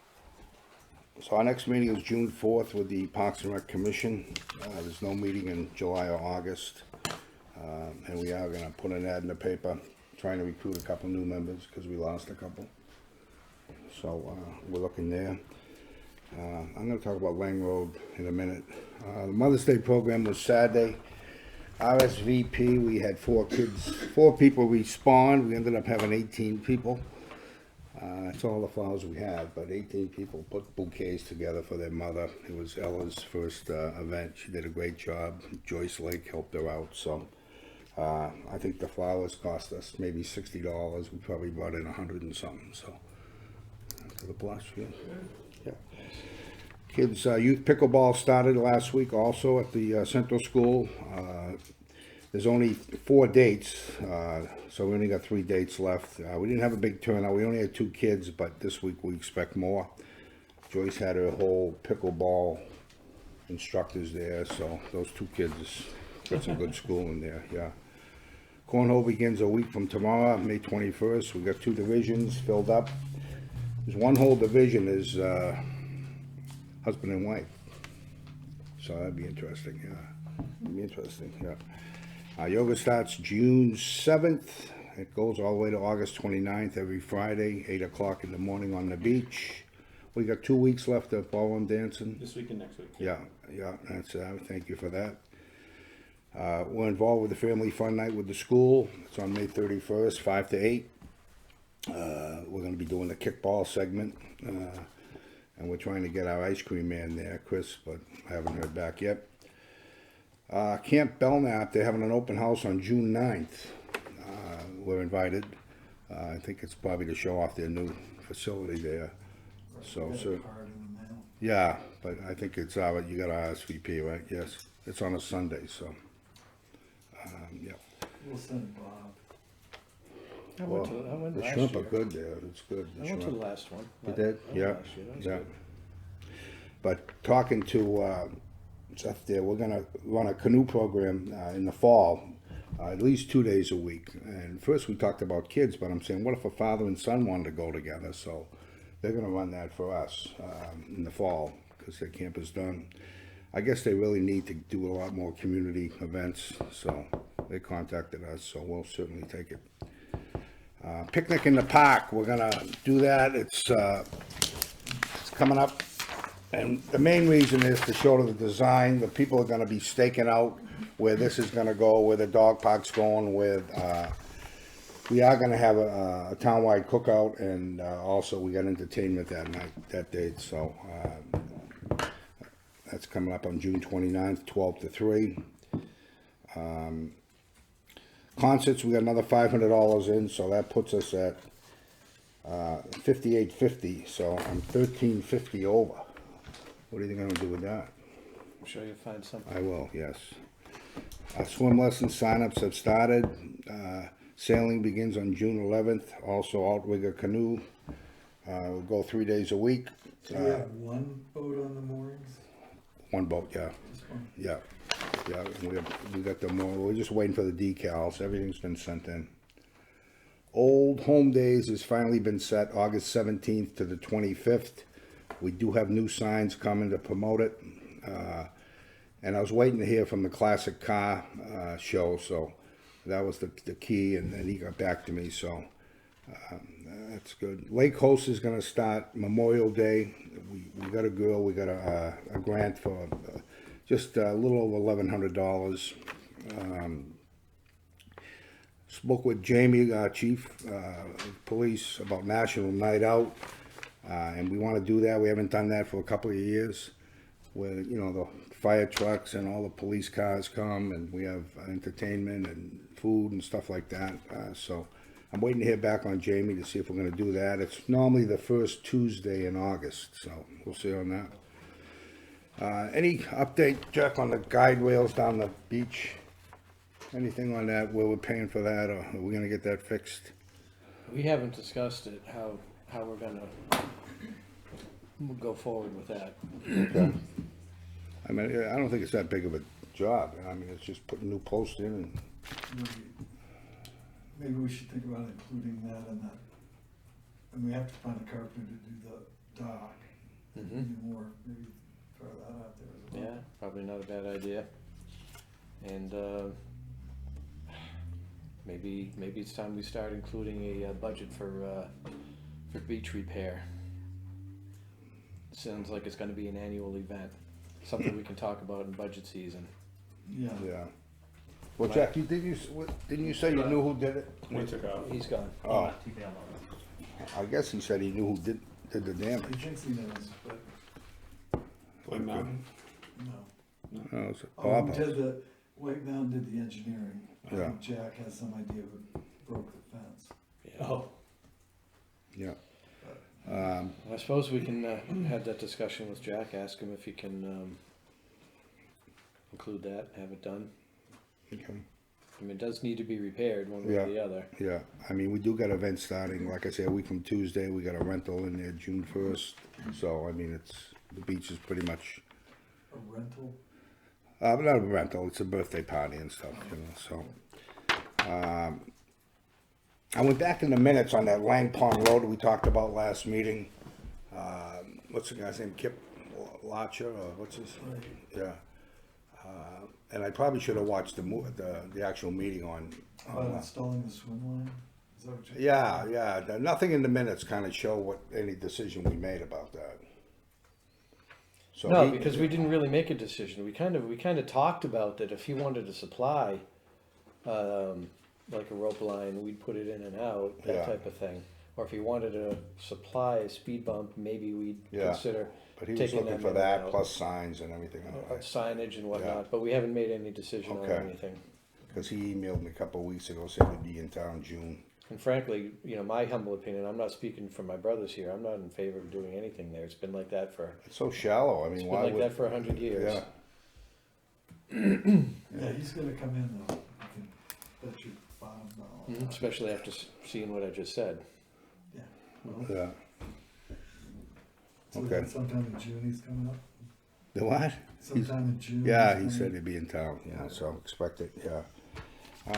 So our next meeting is June 4th with the Parks and Rec Commission. There's no meeting in July or August. And we are gonna put an ad in the paper, trying to recruit a couple new members, because we lost a couple. So we're looking there. I'm going to talk about Lang Road in a minute. The Mother's Day program was Saturday. RSVP, we had 4 people respond. We ended up having 18 people. That's all the flowers we had, but 18 people put bouquets together for their mother. It was Ella's first event. She did a great job. Joyce Lake helped her out. So I think the flowers cost us maybe $60. We probably brought in 100 and something. So to the plus, yeah. Kids, youth pickleball started last week also at the Central School. There's only 4 dates, so we only got 3 dates left. We didn't have a big turnout. We only had 2 kids, but this week we expect more. Joyce had her whole pickleball instructors there, so those 2 kids got some good schooling there, yeah. Cornhole begins a week from tomorrow, May 21st. We got 2 divisions filled up. There's one whole division is husband and wife. So that'd be interesting, yeah. It'd be interesting, yeah. Yoga starts June 7th. It goes all the way to August 29th every Friday, 8 o'clock in the morning on the beach. We got 2 weeks left of ballroom dancing. This week and next week. Yeah, that's thank you for that. We're involved with the Family Fun Night with the school. It's on May 31st, 5 to 8. We're going to be doing the kickball segment. And we're trying to get our ice cream man there, Chris, but I haven't heard back yet. Camp Belknap, they're having an open house on June 9th. We're invited. I think it's probably to show off their new facility there. So, Got a sir. card in the mail. Yeah, but I think it's you got RSVP, right? Yes. It's on a Sunday, so. Yeah. We'll send Bob. I Well, went the last shrimp year. are good there. It's good. The I went to the shrimp. last one. You did? I went Yeah. last year. That was Yeah. good. But talking to Seth there, we're gonna run a canoe program in the fall, at least 2 days a week. And first we talked about kids, but I'm saying, what if a father and son wanted to go together? So they're gonna run that for us in the fall because their camp is done. I guess they really need to do a lot more community events, so they contacted us, so we'll certainly take it. Picnic in the park, we're gonna do that. It's coming up. And the main reason is to show the design. The people are gonna be staking out where this is gonna go, where the dog park's going, with, we are gonna have a townwide cookout, and also we got entertainment that night, that date, so that's coming up on June 29th, 12 to 3. Concerts, we got another $500 in, so that puts us at $58.50, so I'm $13.50 over. What do you think I'm gonna do with that? I'm sure you'll find something. I will, yes. Swim lesson signups have started. Sailing begins on June 11th. Also, outrigger canoe. We'll go 3 days a week. So we have one boat on the moorings? One boat, yeah. Just one? Yeah, yeah, we got the more, we're just waiting for the decals, everything's been sent in. Old Home Days has finally been set, August 17th to the 25th. We do have new signs coming to promote it. And I was waiting to hear from the Classic Car show, so that was the key, and then he got back to me, so that's good. Lake Host is gonna start Memorial Day. We got a girl, we got a grant for just a little over $1,100. Spoke with Jamie, Chief of Police, about National Night Out, and we want to do that. We haven't done that for a couple of years, where, you know, the fire trucks and all the police cars come, and we have entertainment and food and stuff like that. So I'm waiting to hear back on Jamie to see if we're going to do that. It's normally the first Tuesday in August, so we'll see on that. Any update, Jack, on the guide rails down the beach? Anything on that, where we're paying for that, or are we gonna get that fixed? We haven't discussed it, how we're gonna go forward with that. Okay. I mean, I don't think it's that big of a job. I mean, it's just putting new posts in and, Maybe we should think about including that in that. And we have to find a carpenter to do the dock. Mm-hmm. More, maybe throw that out there as well. Yeah, probably not a bad idea. And maybe it's time we start including a budget for for beach repair. Sounds like it's gonna be an annual event, something we can talk about in budget season. Yeah. Yeah. Well, Jack, didn't you say you knew who did it? We took out. He's gone. Oh, I guess he said he knew who did the He damage. thinks he knows, but White Mountain. no. Oh, it's Oh, Bob who House. did the, White Mountain did the engineering. I Yeah. think Jack has some idea who broke the fence. Yeah. Oh. Yeah. I suppose we can have that discussion with Jack, ask him if he can include that, have it done. Okay. I mean, it does need to be repaired one way Yeah. or the other. Yeah, I mean, we do got events starting, like I said, a week from Tuesday, we got a rental in there June 1st. So, I mean, the beach is pretty much, A rental? not a rental, it's a birthday party and stuff, you know, so. I went back in the minutes on that Lang Pond Road we talked about last meeting. What's the guy's name, Kip Larcher, or what's his? Right. Yeah. And I probably should have watched the actual meeting on. About installing the swim line? Is that what you're? Yeah, nothing in the minutes kind of show what any decision we made about that. So No, he- because we didn't really make a decision. We kind of talked about that if he wanted to supply, like a rope line, we'd put it in and out, that Yeah. type of thing. Or if he wanted to supply a speed bump, maybe we'd Yeah. consider But he was taking looking them for in and that, out. plus signs and everything, Signage and Yeah. whatnot, but we haven't made any decision on Okay. anything. because he emailed me a couple of weeks ago, saying he'd be in town June. And frankly, you know, my humble opinion, I'm not speaking for my brothers here, I'm not in favor of doing anything there. It's been like that for, It's so shallow, I it's mean, been why like would? that for 100 years. Yeah, Yeah, he's gonna come in though. You can bet your bottom dollar. Mhm, especially after seeing what I just said. Yeah. yeah. So Okay. then sometime in June he's coming up? The what? Sometime in June? Yeah, he's he said coming? he'd be in town, yeah, so expect it, yeah.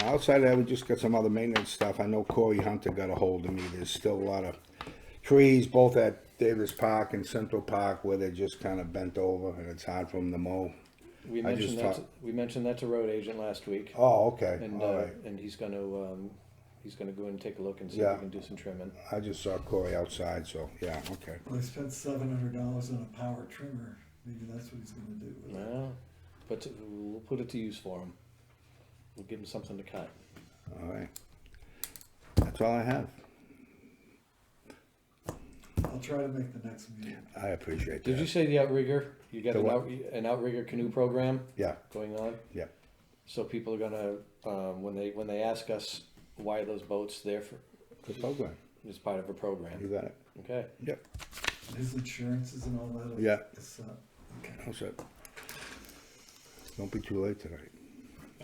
Outside of that, we just got some other maintenance stuff. I know Corey Hunter got a hold of me. There's still a lot of trees, both at Davis Park and Central Park, where they're just kind of bent over and it's hard for them to mow. We I just mentioned that to road agent last week, Oh, okay, and all right. and he's gonna go and take a look and see Yeah. if we can do some trimming. I just saw Corey outside, so, yeah, okay. Well, he spent $700 on a power trimmer. Maybe that's what he's gonna do with it. Well, but we'll put it to use for him. We'll give him something to cut. All right. That's all I have. I'll try to make the next meeting. I appreciate that. Did you say the outrigger? You got The what? an outrigger canoe program Yeah, going on? yeah. So people are gonna, when they ask us why are those boats there for, Good program. as part of a You program. got it. Okay. Yep. His insurances and all that? Yeah. Is, okay. How's that? Don't be too late tonight.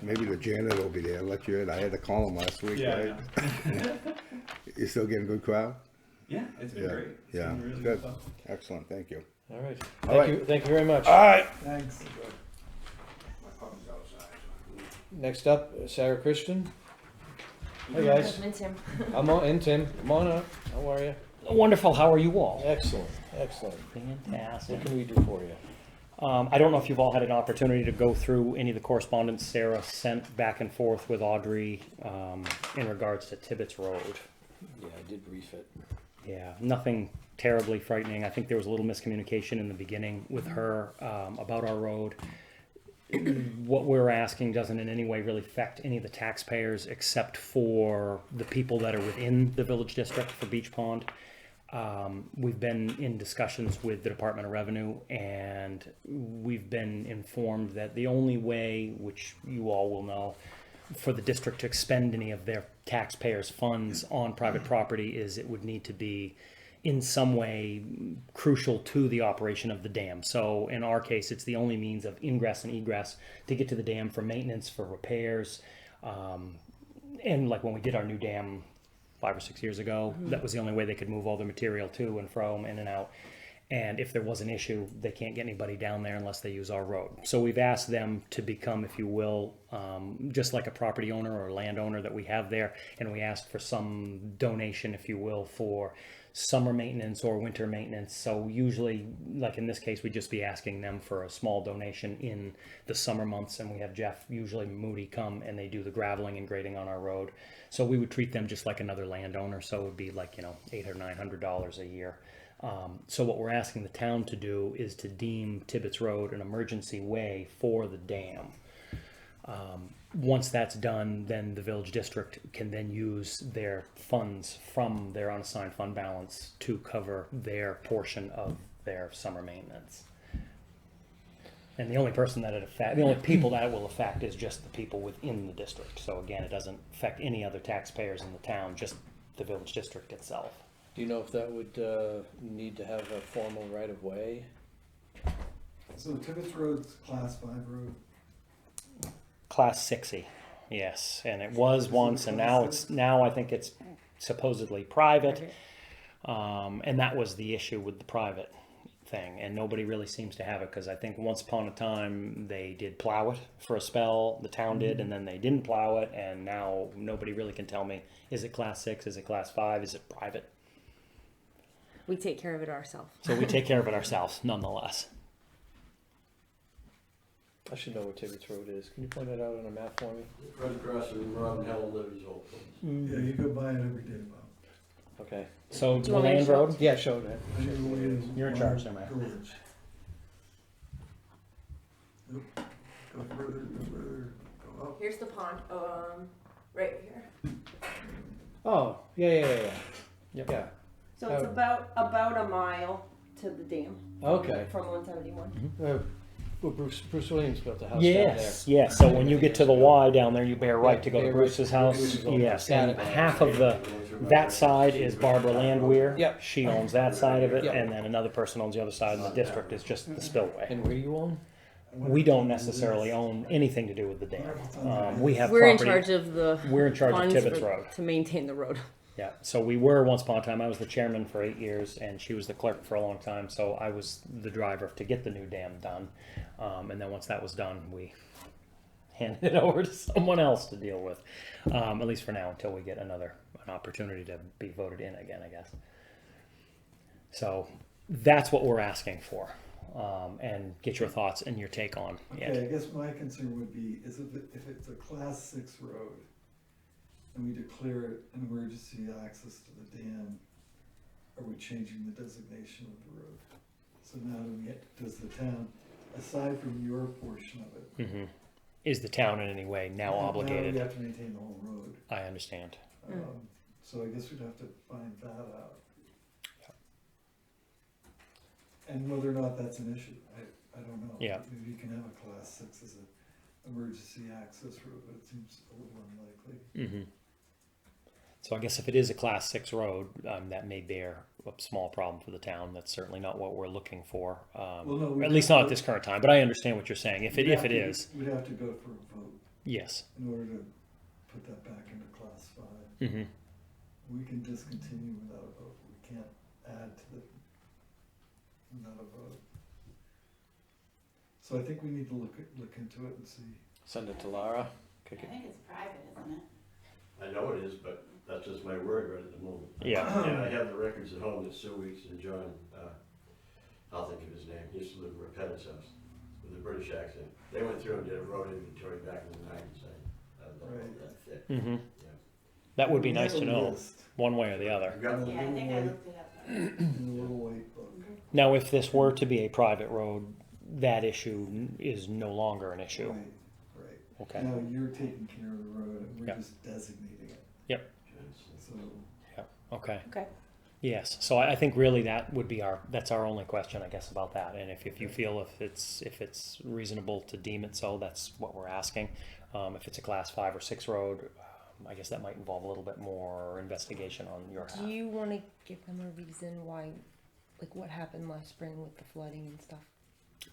Maybe the janitor will be there, let you in. I had to call him last week, Yeah, right? You still getting a good crowd? yeah, it's been Yeah, great. It's yeah, been really good. fun. Excellent, thank you. All right. All right. Thank you very much. All right. Thanks. My puppy's outside. Next up, Sarah Christian. Hey guys. And Tim. And Tim. Come on up. How are you? Wonderful. How are you all? Excellent. Excellent. Fantastic. What can we do for you? I don't know if you've all had an opportunity to go through any of the correspondence Sarah sent back and forth with Audrey in regards to Tibbetts Road. Yeah, I did brief it. Yeah, nothing terribly frightening. I think there was a little miscommunication in the beginning with her about our road. What we're asking doesn't in any way really affect any of the taxpayers except for the people that are within the village district for Beach Pond. We've been in discussions with the Department of Revenue, and we've been informed that the only way, which you all will know, for the district to expend any of their taxpayers' funds on private property is it would need to be in some way crucial to the operation of the dam. So in our case, it's the only means of ingress and egress to get to the dam for maintenance, for repairs. And like when we did our new dam 5 or 6 years ago, that was the only way they could move all the material to and from, in and out. And if there was an issue, they can't get anybody down there unless they use our road. So we've asked them to become, if you will, just like a property owner or landowner that we have there. And we asked for some donation, if you will, for summer maintenance or winter maintenance. So usually, like in this case, we'd just be asking them for a small donation in the summer months, and we have Jeff, usually Moody, come and they do the graveling and grading on our road. So we would treat them just like another landowner. So it would be like, $800 or $900 a year. So what we're asking the town to do is to deem Tibbetts Road an emergency way for the dam. Once that's done, then the village district can then use their funds from their unassigned fund balance to cover their portion of their summer maintenance. And the only people that it will affect is just the people within the district. So again, it doesn't affect any other taxpayers in the town, just the village district itself. Do you know if that would need to have a formal right of way? So Tibbetts Road's class 5 road. Class 6Y, yes, and it was Is it once, and now class six? now I think it's supposedly private, and that was the issue with the private thing, and nobody really seems to have it, because I think once upon a time they did plow it for a spell, the town did, and then they didn't plow it, and now nobody really can tell me, is it class 6, is it class 5, is it private? We take care of it ourselves. So we take care of it ourselves, nonetheless. I should know where Tibbetts Road is. Can you point that out on a map for me? Right across from Rob and Helen Libby's old place. Yeah, you go by it every day, Bob. Okay. So Do you want me to Land show- Road, Yeah, show that. On your way to You're in charge there, Matt. Gorge. Nope. Go further, go up. Here's the pond, right here. Oh, yeah. Yep. Yeah. So it's about a mile to the dam. Okay. From 171. Well, Bruce Williams built a house down there. yes, so when you get to the Y down there, you bear right to go to Bear right Bruce's to house, Bruce's old yes, house. and half of that side is Barbara Landwehr. Yep. She owns that side of it, Yep. and then another person owns the other side, and the district is just the spillway. And where do you own? We don't necessarily own anything to do with the dam. We have We're in property. charge of the We're in charge of funds Tibbetts for- Road. to maintain the road. Yeah, so we were once upon a time, I was the chairman for 8 years, and she was the clerk for a long time, so I was the driver to get the new dam done. And then once that was done, we handed it over to someone else to deal with, at least for now, until we get an opportunity to be voted in again, I guess. So that's what we're asking for, and get your thoughts and your take on it. Okay, I guess my concern would be, is if it's a class 6 road, and we declare it an emergency access to the dam, are we changing the designation of the road? So now does the town, aside from your portion of it, Mhm. Is the town in any way now now obligated? we have to maintain the whole road. I understand. So I guess we'd have to find that out. And whether or not that's an issue, I don't know. Yeah. Maybe you can have a class 6 as an emergency access road, but it seems a little unlikely. So I guess if it is a class 6 road, that may bear a small problem for the town. That's certainly not what we're looking for. Well, no, we'd At least have not to- at this current time, but I understand what you're saying. If We'd it have to- is, We'd have to go for a vote yes. in order to put that back into class 5. Mm-hmm. We can discontinue without a vote, we can't add to the, without a vote. So I think we need to look into it and see. Send it to Laura. I think it's private, isn't it? I know it is, but that's just my word right at the moment. Yeah. And I have the records at home that Sue Weeks and John, I'll think of his name, he used to live at Pettit's house with a British accent. They went through and did a road inventory back in the 90s. Right. That's it. Mm-hmm. Yeah. That would be We nice have to a know, list one way or the other. I've got the Yeah, I little think I white, looked it up. in the little white book. Now, if this were to be a private road, that issue is no longer an issue. Right. Okay. Now you're taking care of the road and we're Yep. just designating it. Yep. So, Okay. Okay. Yes. So I think really that would be that's our only question, I guess, about that. And if you feel if it's reasonable to deem it so, that's what we're asking. If it's a class 5 or 6 road, I guess that might involve a little bit more investigation on your Do half. you want to give them a reason why, like what happened last spring with the flooding and stuff?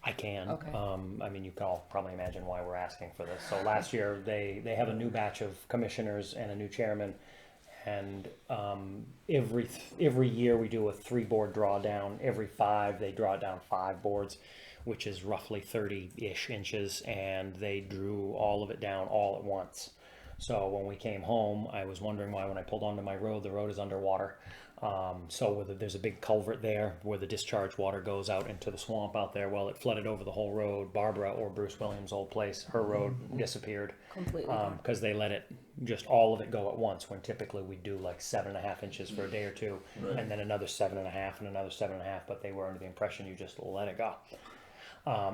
I can. Okay. I mean, you can all probably imagine why we're asking for this. So last year they have a new batch of commissioners and a new chairman, and every year we do a 3-board drawdown. Every 5 they draw down 5 boards, which is roughly 30-ish inches, and they drew all of it down all at once. So when we came home, I was wondering why when I pulled onto my road, the road is underwater. So whether there's a big culvert there where the discharge water goes out into the swamp out there, well, it flooded over the whole road. Barbara, or Bruce Williams' old place, her road disappeared Completely. gone. because they let it, just all of it go at once, when typically we do like 7.5 inches for a day or two, and then another 7.5 and another 7.5, but they were under the impression you just let it go.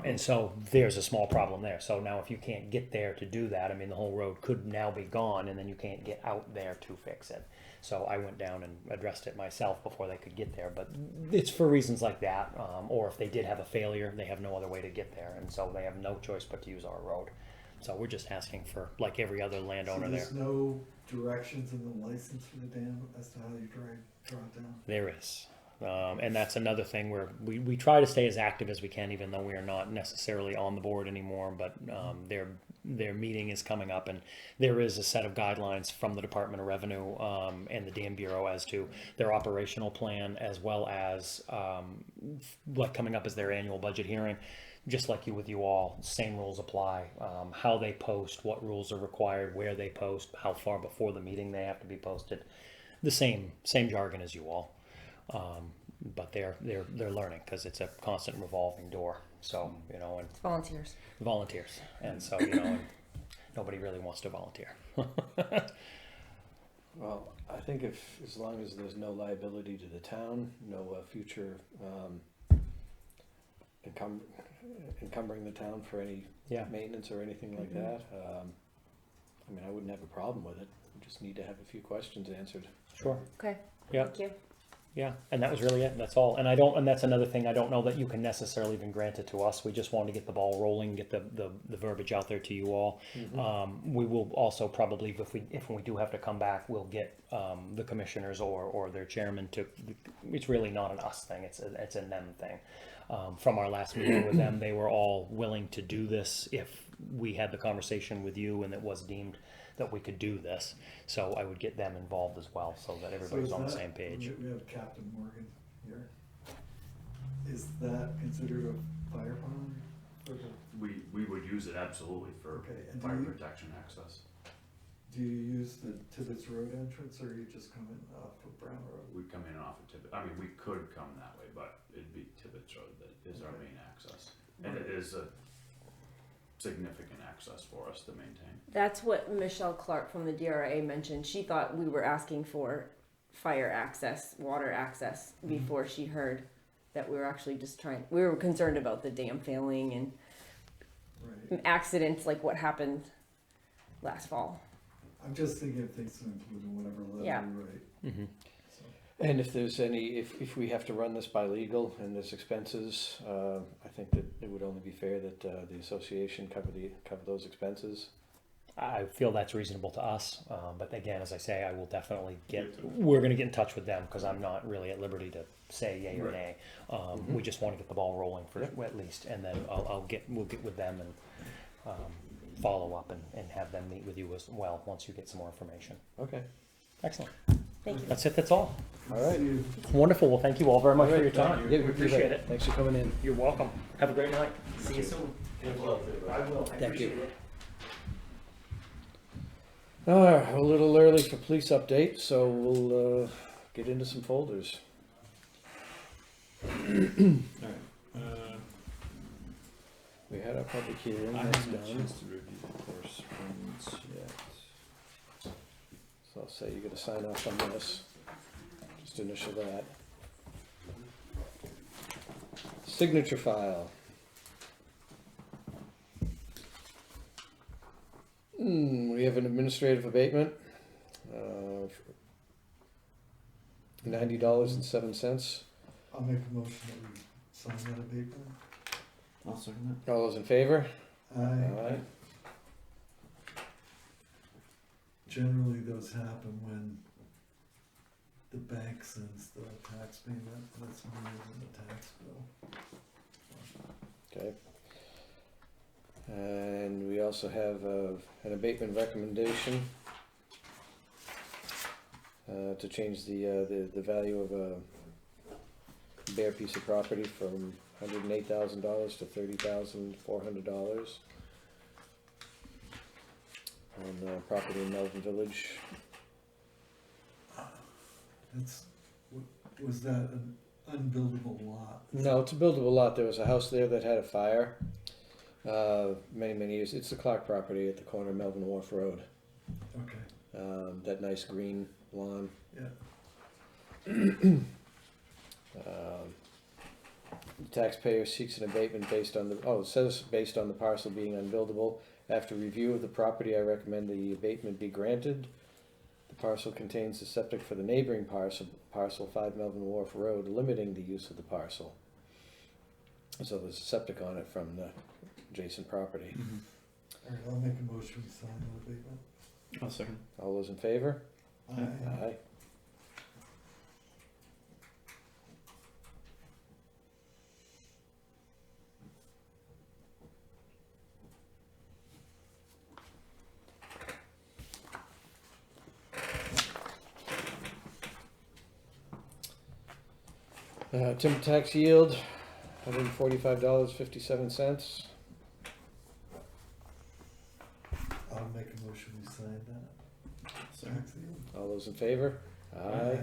And so there's a small problem there. So now if you can't get there to do that, I mean, the whole road could now be gone, and then you can't get out there to fix it. So I went down and addressed it myself before they could get there. But it's for reasons like that, or if they did have a failure, they have no other way to get there, and so they have no choice but to use our road. So we're just asking for, like every other So landowner there. there's no directions in the license for the dam as to how you draw it down? There is. And that's another thing where we try to stay as active as we can, even though we are not necessarily on the board anymore. But their meeting is coming up, and there is a set of guidelines from the Department of Revenue and the Dam Bureau as to their operational plan, as well as what coming up as their annual budget hearing. Just like with you all, same rules apply. How they post, what rules are required, where they post, how far before the meeting they have to be posted. The same jargon as you all. But they're learning, because it's a constant revolving door. So, you know, and It's volunteers. volunteers, and so, you know, and nobody really wants to volunteer. Well, I think as long as there's no liability to the town, no future encumbering the town for any Yeah. maintenance or anything like that, I mean, I wouldn't have a problem with it. We just need to have a few questions answered. Sure. Okay. Yeah. Thank you. Yeah, and that was really it. That's all. And that's another thing. I don't know that you can necessarily even grant it to us. We just want to get the ball rolling, get the verbiage out there to you all. We will also probably, if we do have to come back, we'll get the commissioners or their chairman to. It's really not an us thing. It's a them thing. From our last meeting with them, they were all willing to do this if we had the conversation with you and it was deemed that we could do this. So I would get them involved as well, so that everybody's So on the is same that- page. We have Captain Morgan here. Is that considered a fire pond? Or the- We would use it absolutely for Okay, and fire do you- protection access. Do you use the Tibbetts Road entrance, or are you just coming off of Brown Road? We'd come in off of Tibbet, I mean, we could come that way, but it'd be Tibbetts Road that is our Okay. main access. And it is a significant access for us to maintain. That's what Michelle Clark from the DRA mentioned. She thought we were asking for fire access, water access, before she heard that we were actually just we were concerned about the dam failing and Right. accidents like what happened last fall. I'm just thinking of things to include in whatever level Yeah. we write. Mm-hmm. So, And if there's if we have to run this by legal and there's expenses, I think that it would only be fair that the association cover those expenses. I feel that's reasonable to us, but again, as I say, I will definitely we're going to get in touch with them, because I'm not really at liberty to say yay or nay. We just want to get the ball rolling for at least, and then we'll get with them and follow up and have them meet with you as well once you get some more information. Okay. Excellent. Thank you. That's it. That's all. All right. see you. Wonderful. Well, thank you all very much All for right, your time. Yeah, We appreciate it. Thanks for coming in. You're welcome. Have a great night. See you soon. Careful out there, I will. I Thank appreciate you. it. A little early for police update, so we'll get into some folders. Alright, We had our public hearing. I That's haven't had a done. chance to review the correspondence yet. So I'll say you gotta sign off on this. Just initial that. Signature file. We have an administrative abatement. $90.07. I'll make a motion that we sign that abatement. I'll second All those in favor? Aye. Generally, those happen when the bank sends the tax payment, that's money in the tax bill. Okay. And we also have an abatement recommendation to change the value of a bare piece of property from $108,000 to $30,400. on property in Melvin Village. It's, was that an unbuildable lot? No, it's a buildable lot. There was a house there that had a fire many years. It's the Clark property at the corner of Melvin Wharf Road. Okay, That nice green lawn. yeah. The taxpayer seeks an abatement based on the, it says based on the parcel being unbuildable. After review of the property, I recommend the abatement be granted. The parcel contains the septic for the neighboring parcel 5 Melvin Wharf Road, limiting the use of the parcel. So there's a septic on it from the adjacent property. All right, I'll make a motion to sign the abatement. I'll second. All those in favor? Aye. Aye. Timber tax yield, $145.57. I'll make a motion to sign that. Second. Tax deal. All those in favor? Aye.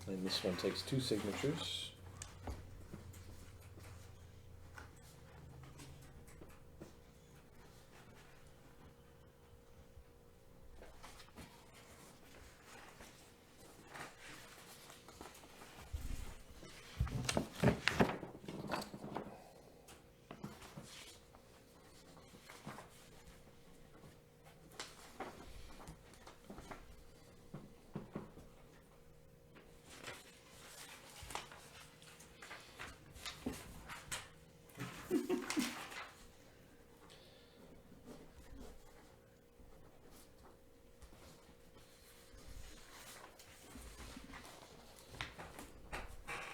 And this one takes 2 signatures.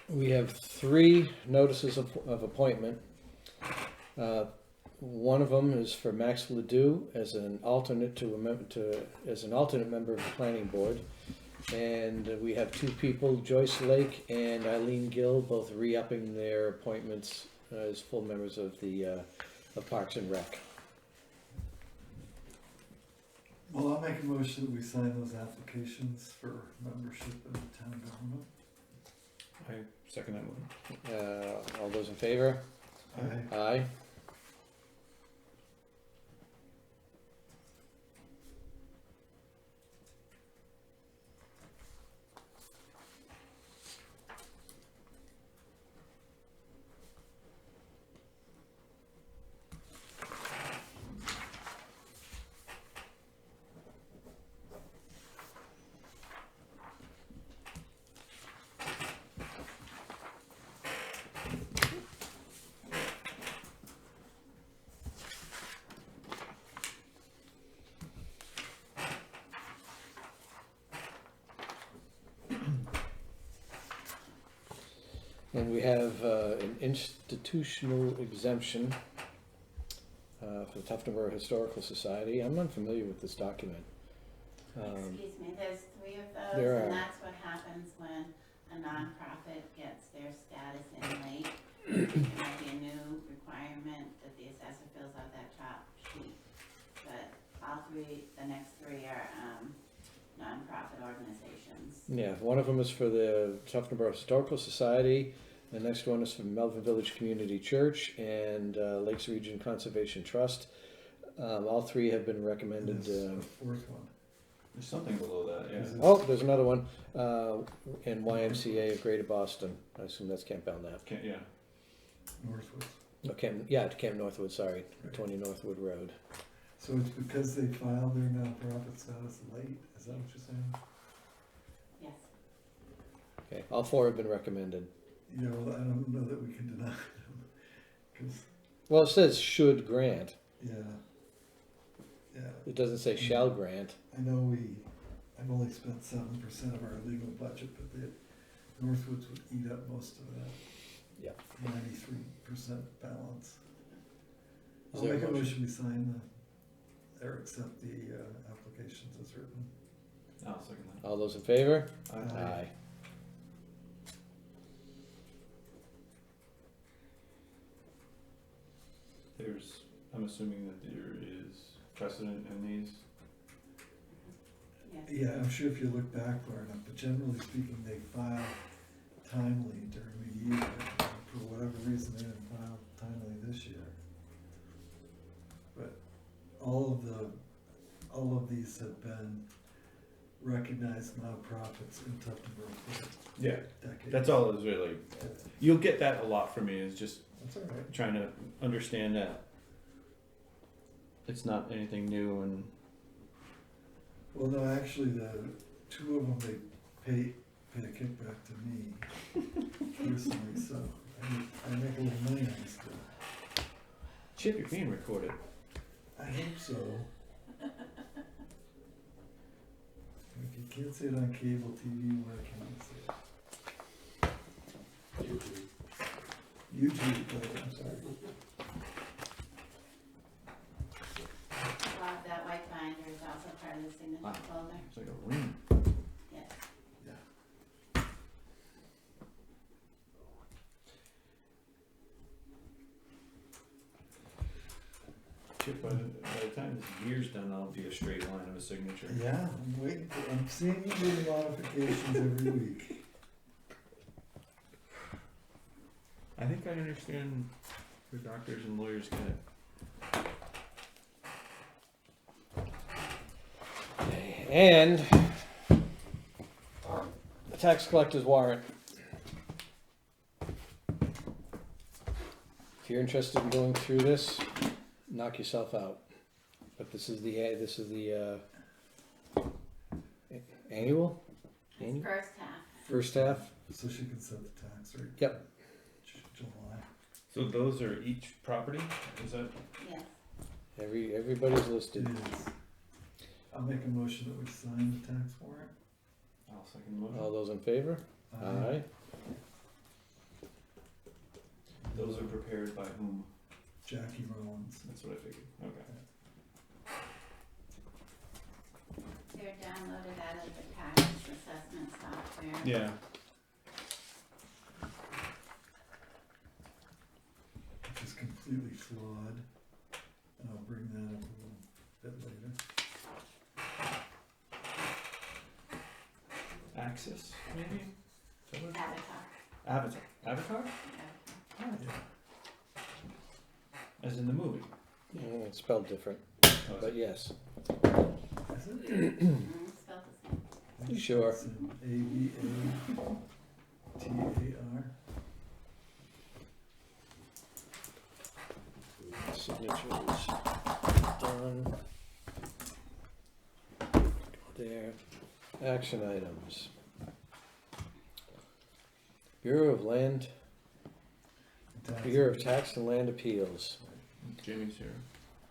We have 3 notices of appointment. One of them is for Max Ledoux as an alternate as an alternate member of the planning board. And we have 2 people, Joyce Lake and Eileen Gill, both re-upping their appointments as full members of the of Parks and Rec. Well, I'll make a motion that we sign those applications for membership in the town government. I second that motion. All those in favor? Aye. Aye. And we have an institutional exemption for the Tufton Borough Historical Society. I'm unfamiliar with this document. Excuse me, there's 3 of those, there are. and that's what happens when a nonprofit gets their status in late. There might be a new requirement that the assessor fills out that top sheet. But all 3, the next 3 are nonprofit organizations. Yeah, one of them is for the Tufton Borough Historical Society. The next one is from Melvin Village Community Church and Lakes Region Conservation Trust. All 3 have been recommended. There's a 4th one. There's something below that, yeah. Is it- Oh, there's another one in YMCA of Greater Boston. I assume that's Camp Belknap. Yeah. Northwoods. Oh, Camp Northwood, sorry, 20 Northwood Road. So it's because they filed their nonprofit status late, is that what you're saying? Yes. Okay, all 4 have been recommended. Yeah, well, I don't know that we can deny them, because, Well, it says should grant. yeah. Yeah, It doesn't say shall grant. I know I've only spent 7% of our legal budget, but the Northwoods would eat up most of that. Yeah. 93% balance. Is I'll there a make a motion? motion, we sign or accept the applications as written. I'll second that. All those in favor? Aye. Aye. I'm assuming that there is precedent in these. Yes. Yeah, I'm sure if you look back far enough, but generally speaking, they file timely during the year. For whatever reason, they didn't file timely this year. But all of these have been recognized nonprofits in Tufton Borough for Yeah, decades. that's all is really. You'll get that a lot from me. Is just That's all right. trying to understand that it's not anything new and. Well, no, actually, the two of them, they pay a kickback to me personally, so I make a little money on this stuff. Chip, you're being recorded. I hope so. If you can't see it on cable TV, where can you see it? YouTube, I'm sorry. That white binder is also part of the signature Wow. folder. It's like a ring. Yes. Chip, by the time this year's done, I'll be a straight line of a signature. Yeah, I'm seeing you do modifications every week. I think I understand where doctors and lawyers get it. And the tax collector's warrant. If you're interested in going through this, knock yourself out. But this is the annual? It's first half. First half? So she can set the tax rate. Yep. July. So those are each property? Is that? Yes. Everybody's It listed. is. I'll make a motion that we sign the tax warrant. I'll second the motion. All those in favor? Aye. Those are prepared by whom? Jackie Rollins. That's what I figured. Okay. They're downloaded out of the tax assessment software. Yeah. Which is completely flawed. And I'll bring that up a little bit later. Axis, maybe? Is that what it- Avatar. Avatar? Yeah. Yeah. As in the movie? It's spelled different, Oh, but yes. Is it? It's spelled the same. You sure? It's in AVATAR. Signatures done. Go there. Action items. Bureau of Tax and Land Appeals. Jamie's here,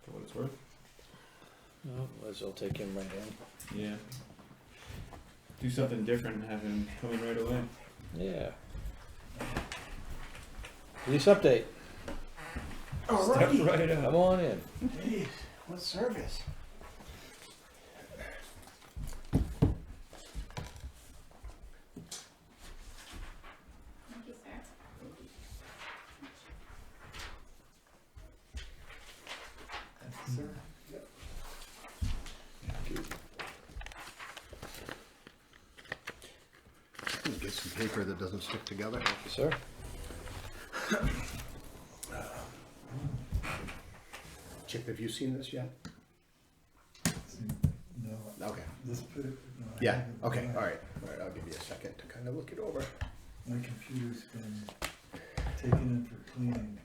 for what it's worth. Oh, Liz will take him right in. Yeah. Do something different and have him come in right away. Yeah. Police update. Step right up. Come on in. Hey, what service? Thank you, sir. Thank you, sir. Get some paper that doesn't stick together. Sir? Chip, have you seen this yet? See, no, Okay. this put, no, I Yeah, haven't. okay, all right, I'll give you a second to kind of look it over. My computer's been taken in for cleaning.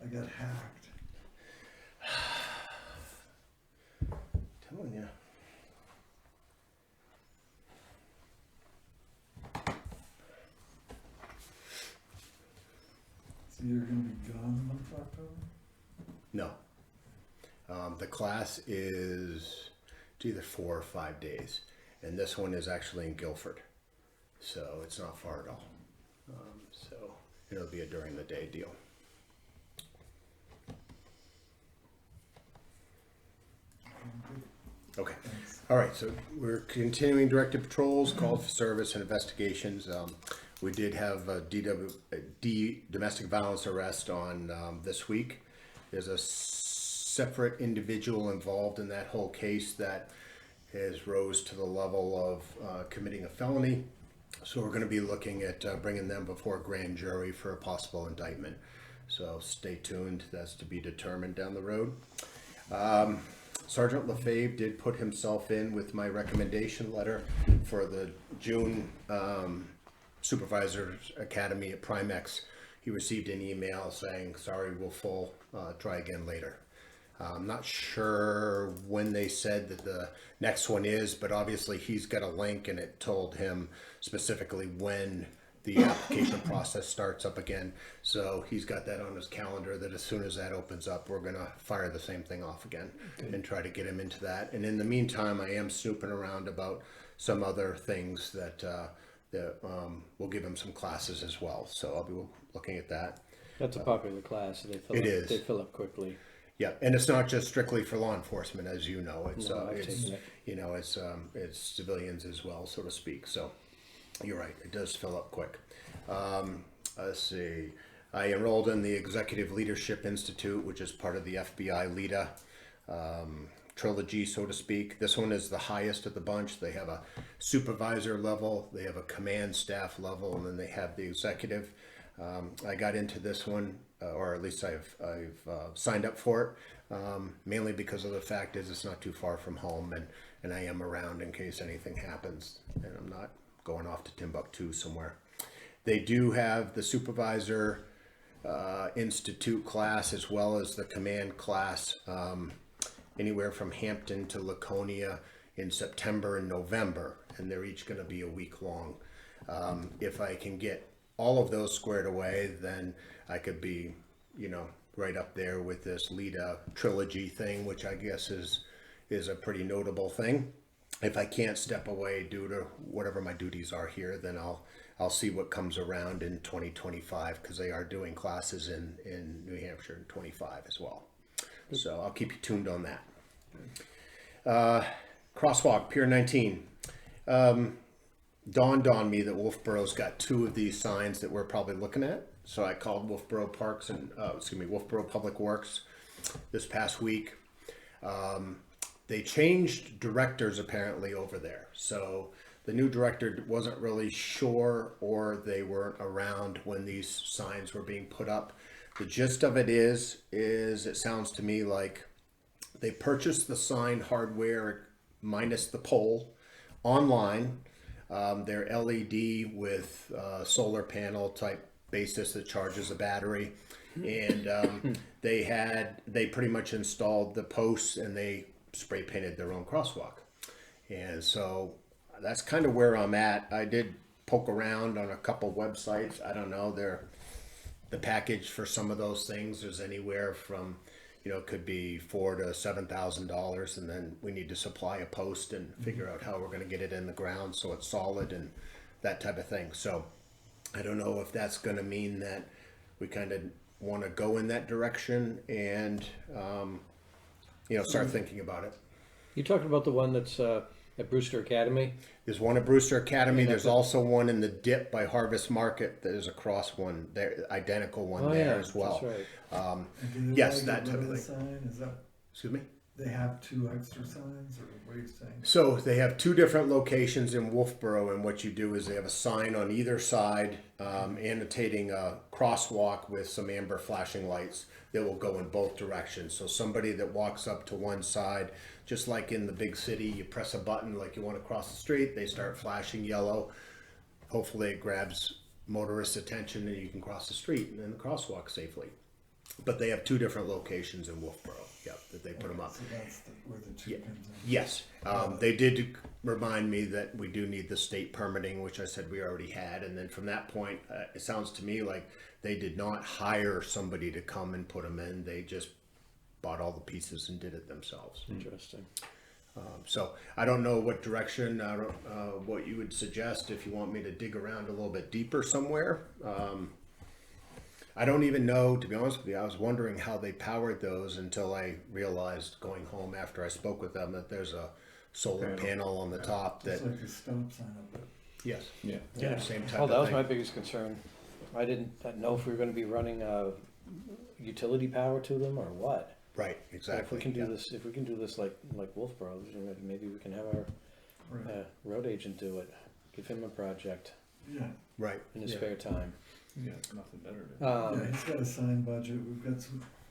I got hacked. Telling you. So you're gonna be gone the month of October? No. The class is it's either 4 or 5 days, and this one is actually in Guilford, so it's not far at all. So it'll be a during the day deal. Okay. Thanks. All right, so we're continuing directed patrols, calls for service and investigations. We did have a domestic violence arrest on this week. There's a separate individual involved in that whole case that has rose to the level of committing a felony. So we're going to be looking at bringing them before a grand jury for a possible indictment. So stay tuned. That's to be determined down the road. Sergeant Lefebvre did put himself in with my recommendation letter for the June Supervisors Academy at Primex. He received an email saying, sorry, we'll full, try again later. I'm not sure when they said that the next one is, but obviously he's got a link and it told him specifically when the application process starts up again. So he's got that on his calendar that as soon as that opens up, we're gonna fire the same thing off again and try to get him into that. And in the meantime, I am snooping around about some other things that will give him some classes as well. So I'll be looking at that. That's a popular class. They fill It up, is. They fill up quickly. Yeah, and it's not just strictly for law enforcement, as you know. It's No, I've it's taken it. you know it's civilians as well, so to speak. So you're right; it does fill up quick. Let's see. I enrolled in the Executive Leadership Institute, which is part of the FBI LEADA trilogy, so to speak. This one is the highest of the bunch. They have a supervisor level, they have a command staff level, and then they have the executive. I got into this one, or at least I've signed up for it, mainly because of the fact is it's not too far from home, and I am around in case anything happens, and I'm not going off to Timbuktu somewhere. They do have the supervisor institute class as well as the command class, anywhere from Hampton to Laconia in September and November, and they're each going to be a week long. If I can get all of those squared away, then I could be, you know, right up there with this LEADA trilogy thing, which I guess is a pretty notable thing. If I can't step away due to whatever my duties are here, then I'll see what comes around in 2025, because they are doing classes in New Hampshire in 25 as well. So I'll keep you tuned on that. Crosswalk, Pier 19. Dawned on me that Wolfboro's got two of these signs that we're probably looking at. So I called Wolfboro Parks and Wolfboro Public Works this past week. They changed directors apparently over there. So the new director wasn't really sure, or they weren't around when these signs were being put up. The gist of it is it sounds to me like they purchased the sign hardware minus the pole online. They're LED with solar panel type basis that charges a battery, and they pretty much installed the posts and they spray painted their own crosswalk. And so that's kind of where I'm at. I did poke around on a couple websites. I don't know, the package for some of those things is anywhere from, you know, it could be $4,000 to $7,000, and then we need to supply a post and figure out how we're going to get it in the ground so it's solid and that type of thing. So I don't know if that's going to mean that we kind of want to go in that direction and start thinking about it. You talking about the one that's at Brewster Academy? There's one at Brewster Academy. And There's that's also one in the dip by Harvest Market. There's a cross one there, identical one there as well. That's right. And do they Yes, wanna that get type rid of the thing. sign? Is that, Excuse me? they have two extra signs, or what are you saying? So they have two different locations in Wolfboro, and what you do is they have a sign on either side annotating a crosswalk with some amber flashing lights that will go in both directions. So somebody that walks up to one side, just like in the big city, you press a button like you want to cross the street, they start flashing yellow. Hopefully it grabs motorists' attention and you can cross the street and then the crosswalk safely. But they have two different locations in Wolfboro, that they put them up. So that's where the two comes in. Yes, they did remind me that we do need the state permitting, which I said we already had. And then from that point, it sounds to me like they did not hire somebody to come and put them in. They just bought all the pieces and did it themselves. Interesting. So I don't know what direction, what you would suggest if you want me to dig around a little bit deeper somewhere. I don't even know, to be honest with you. I was wondering how they powered those until I realized going home after I spoke with them that there's a solar panel on the top that, Just like a stop sign up there. yes, Yeah. yeah, same type Oh, of that was thing. my biggest concern. I didn't know if we were going to be running utility power to them or what. Right, So exactly. if we can do yeah. this, if we can do this like Wolfboro, maybe we can have our Right, road agent do it. Give him a project yeah, Right. in his Yeah. spare time. Yeah, nothing better to. yeah, he's got a signed budget, we've got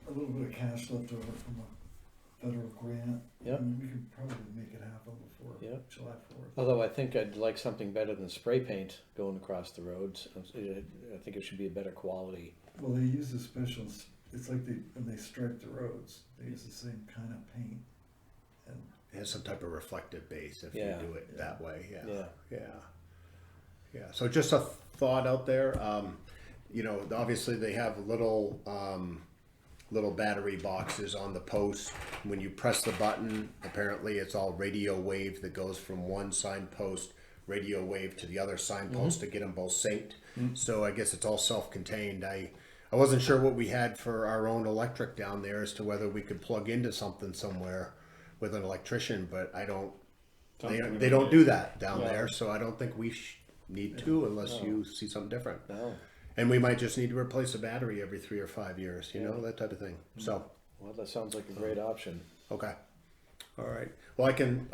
a little bit of cash left over from a federal grant. Yep. And we could probably make it happen before Yep. July 4th. Although I think I'd like something better than spray paint going across the roads. I think it should be a better quality. Well, they use a special, it's like when they stripe the roads, they use the same kind of paint. And It has some type of reflective base if Yeah. you do it that way. Yeah. Yeah. Yeah. Yeah. So just a thought out there. You know, obviously they have little battery boxes on the post. When you press the button, apparently it's all radio wave that goes from one signpost radio wave to the other signpost to get them both synced. So I guess it's all self-contained. I wasn't sure what we had for our own electric down there as to whether we could plug into something somewhere with an electrician, but I don't. They don't do that down there, so I don't think we need to unless you see something different. No. And we might just need to replace a battery every 3 or 5 years, you know, that type of thing. So, Well, that sounds like a great option. okay. All right. Well, I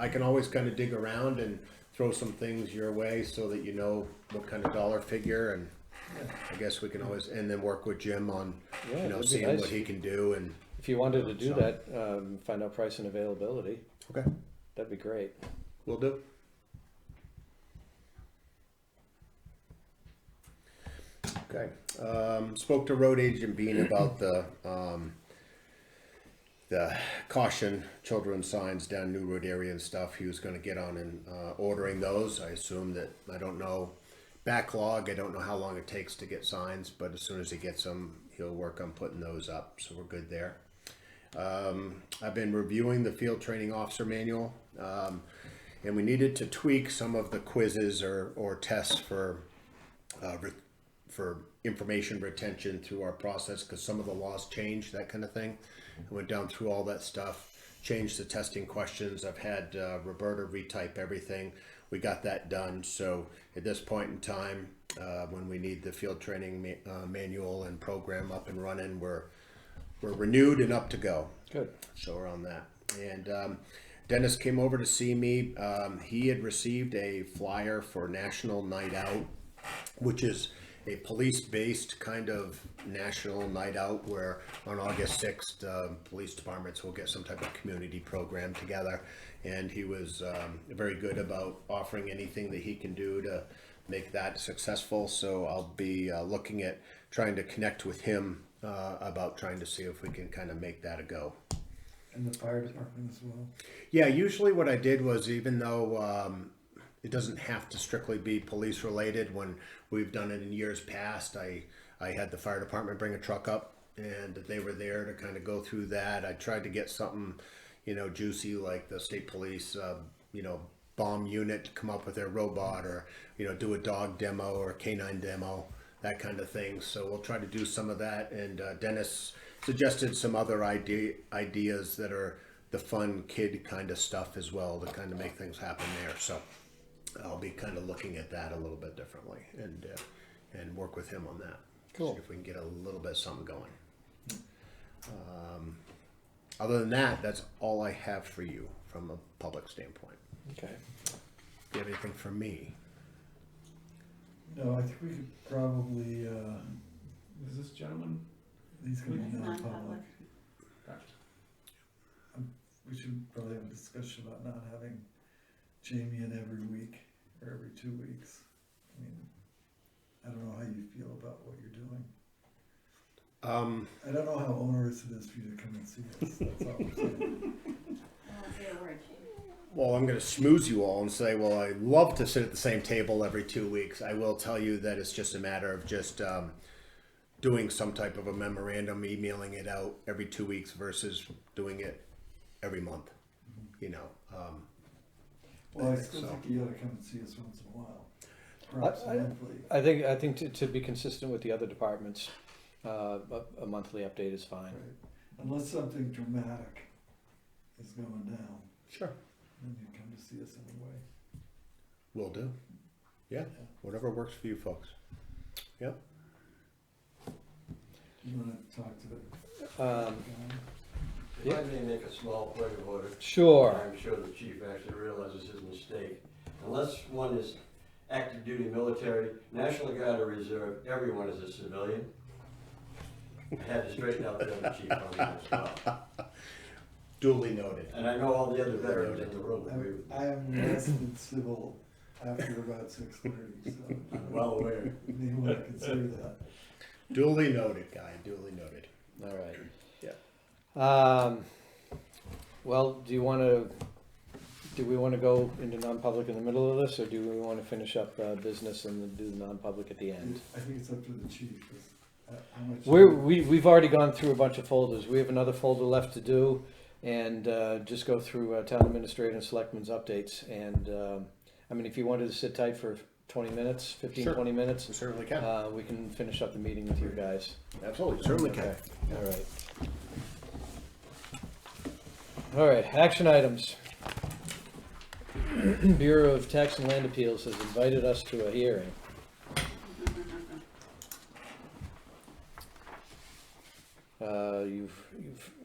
can always kind of dig around and throw some things your way so that you know what kind of dollar figure, and I guess we can always, and then work with Jim on, Yeah, you know, that'd be seeing nice. what he can do. And If you wanted to do So- that, find out price and availability. okay, That'd be great. we'll do. Okay. Spoke to road agent Bean about the caution children signs down New Road area and stuff. He was going to get on and ordering those. I assume that, I don't know, backlog. I don't know how long it takes to get signs, but as soon as he gets them, he'll work on putting those up. So we're good there. I've been reviewing the field training officer manual, and we needed to tweak some of the quizzes or tests for information retention through our process, because some of the laws changed, that kind of thing. I went down through all that stuff, changed the testing questions. I've had Roberta retype everything. We got that done. So at this point in time, when we need the field training manual and program up and running, we're renewed and up to go. Good. So we're on that. And Dennis came over to see me. He had received a flyer for National Night Out, which is a police-based kind of national night out where on August 6th, police departments will get some type of community program together. And he was very good about offering anything that he can do to make that successful. So I'll be looking at trying to connect with him about trying to see if we can kind of make that a go. And the fire department as well. Yeah, usually what I did was, even though it doesn't have to strictly be police related, when we've done it in years past, I had the fire department bring a truck up and they were there to kind of go through that. I tried to get something, you know, juicy, like the state police, you know, bomb unit to come up with their robot, or, you know, do a dog demo or a canine demo, that kind of thing. So we'll try to do some of that. And Dennis suggested some other ideas that are the fun kid kind of stuff as well, to kind of make things happen there. So I'll be kind of looking at that a little bit differently and work with him on that. Cool. See if we can get a little bit of something going. Other than that, that's all I have for you from a public standpoint. Okay. Do you have anything for me? No, I think we could probably, Is this gentleman? he's gonna be It's non-public. non-public. We should probably have a discussion about not having Jamie in every week or every 2 weeks. I mean, I don't know how you feel about what you're doing. I don't know how onerous it is for you to come and see us, that's all I'm saying. I won't say a word, Chief. Well, I'm going to schmooze you all and say, well, I love to sit at the same table every 2 weeks. I will tell you that it's just a matter of just doing some type of a memorandum, emailing it out every 2 weeks versus doing it every month, you know. Well, I still So- think you ought to come and see us once in a while, perhaps monthly. I think to be consistent with the other departments, a monthly update is fine. Right. Unless something dramatic is going down, Sure. then you come to see us anyway. Will do. Yeah, whatever works for you folks. Yep. You wanna talk to the Um, If I may make a small point of order. Sure. I'm sure the chief actually realizes his mistake. Unless one is active duty military, National Guard or Reserve, everyone is a civilian. I had to straighten out the other chief on that as well. Duly noted. And I know all the other veterans in the room agree with me. I am less than civil after about 6:30, so I'm well aware. you may want to consider that. Duly noted, Guy, duly noted. All right. Yeah. Well, do we want to go into non-public in the middle of this, or do we want to finish up business and then do the non-public at the end? I think it's up to the chief, 'cause, how much. We've already gone through a bunch of folders. We have another folder left to do, and just go through town administrator and selectmen's updates. And I mean, if you wanted to sit tight for 20 minutes, 15, Sure. 20 minutes, We certainly can. we can finish up the meeting with you guys. Absolutely, certainly can. Okay. All right. All right, action items. Bureau of Tax and Land Appeals has invited us to a hearing.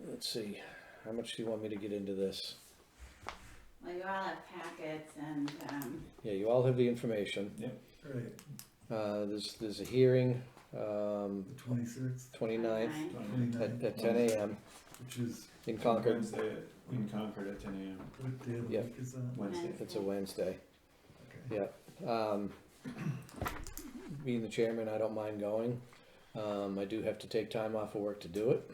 Let's see, how much do you want me to get into this? Well, you all have packets and, Yeah, you all have the information. Right, There's a hearing, the 26th, 29th 29th. at 10 a.m. Which is, in Concord. Wednesday in Concord at 10 a.m. what day of the Yeah. week is that? Wednesday. It's a Wednesday. Okay. Yeah. Being the chairman, I don't mind going. I do have to take time off of work to do it,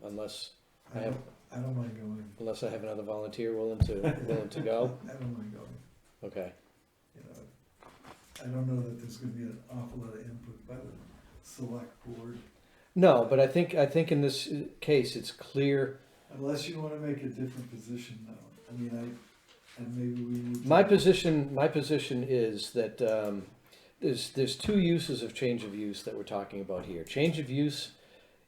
unless I have, I don't mind going. unless I have another volunteer willing to go. I don't mind going, Okay. you know. I don't know that there's gonna be an awful lot of input by the select board, No, but I think in this case, it's clear. unless you wanna make a different position though. I mean, and maybe we need to. My position is that there's two uses of change of use that we're talking about here. Change of use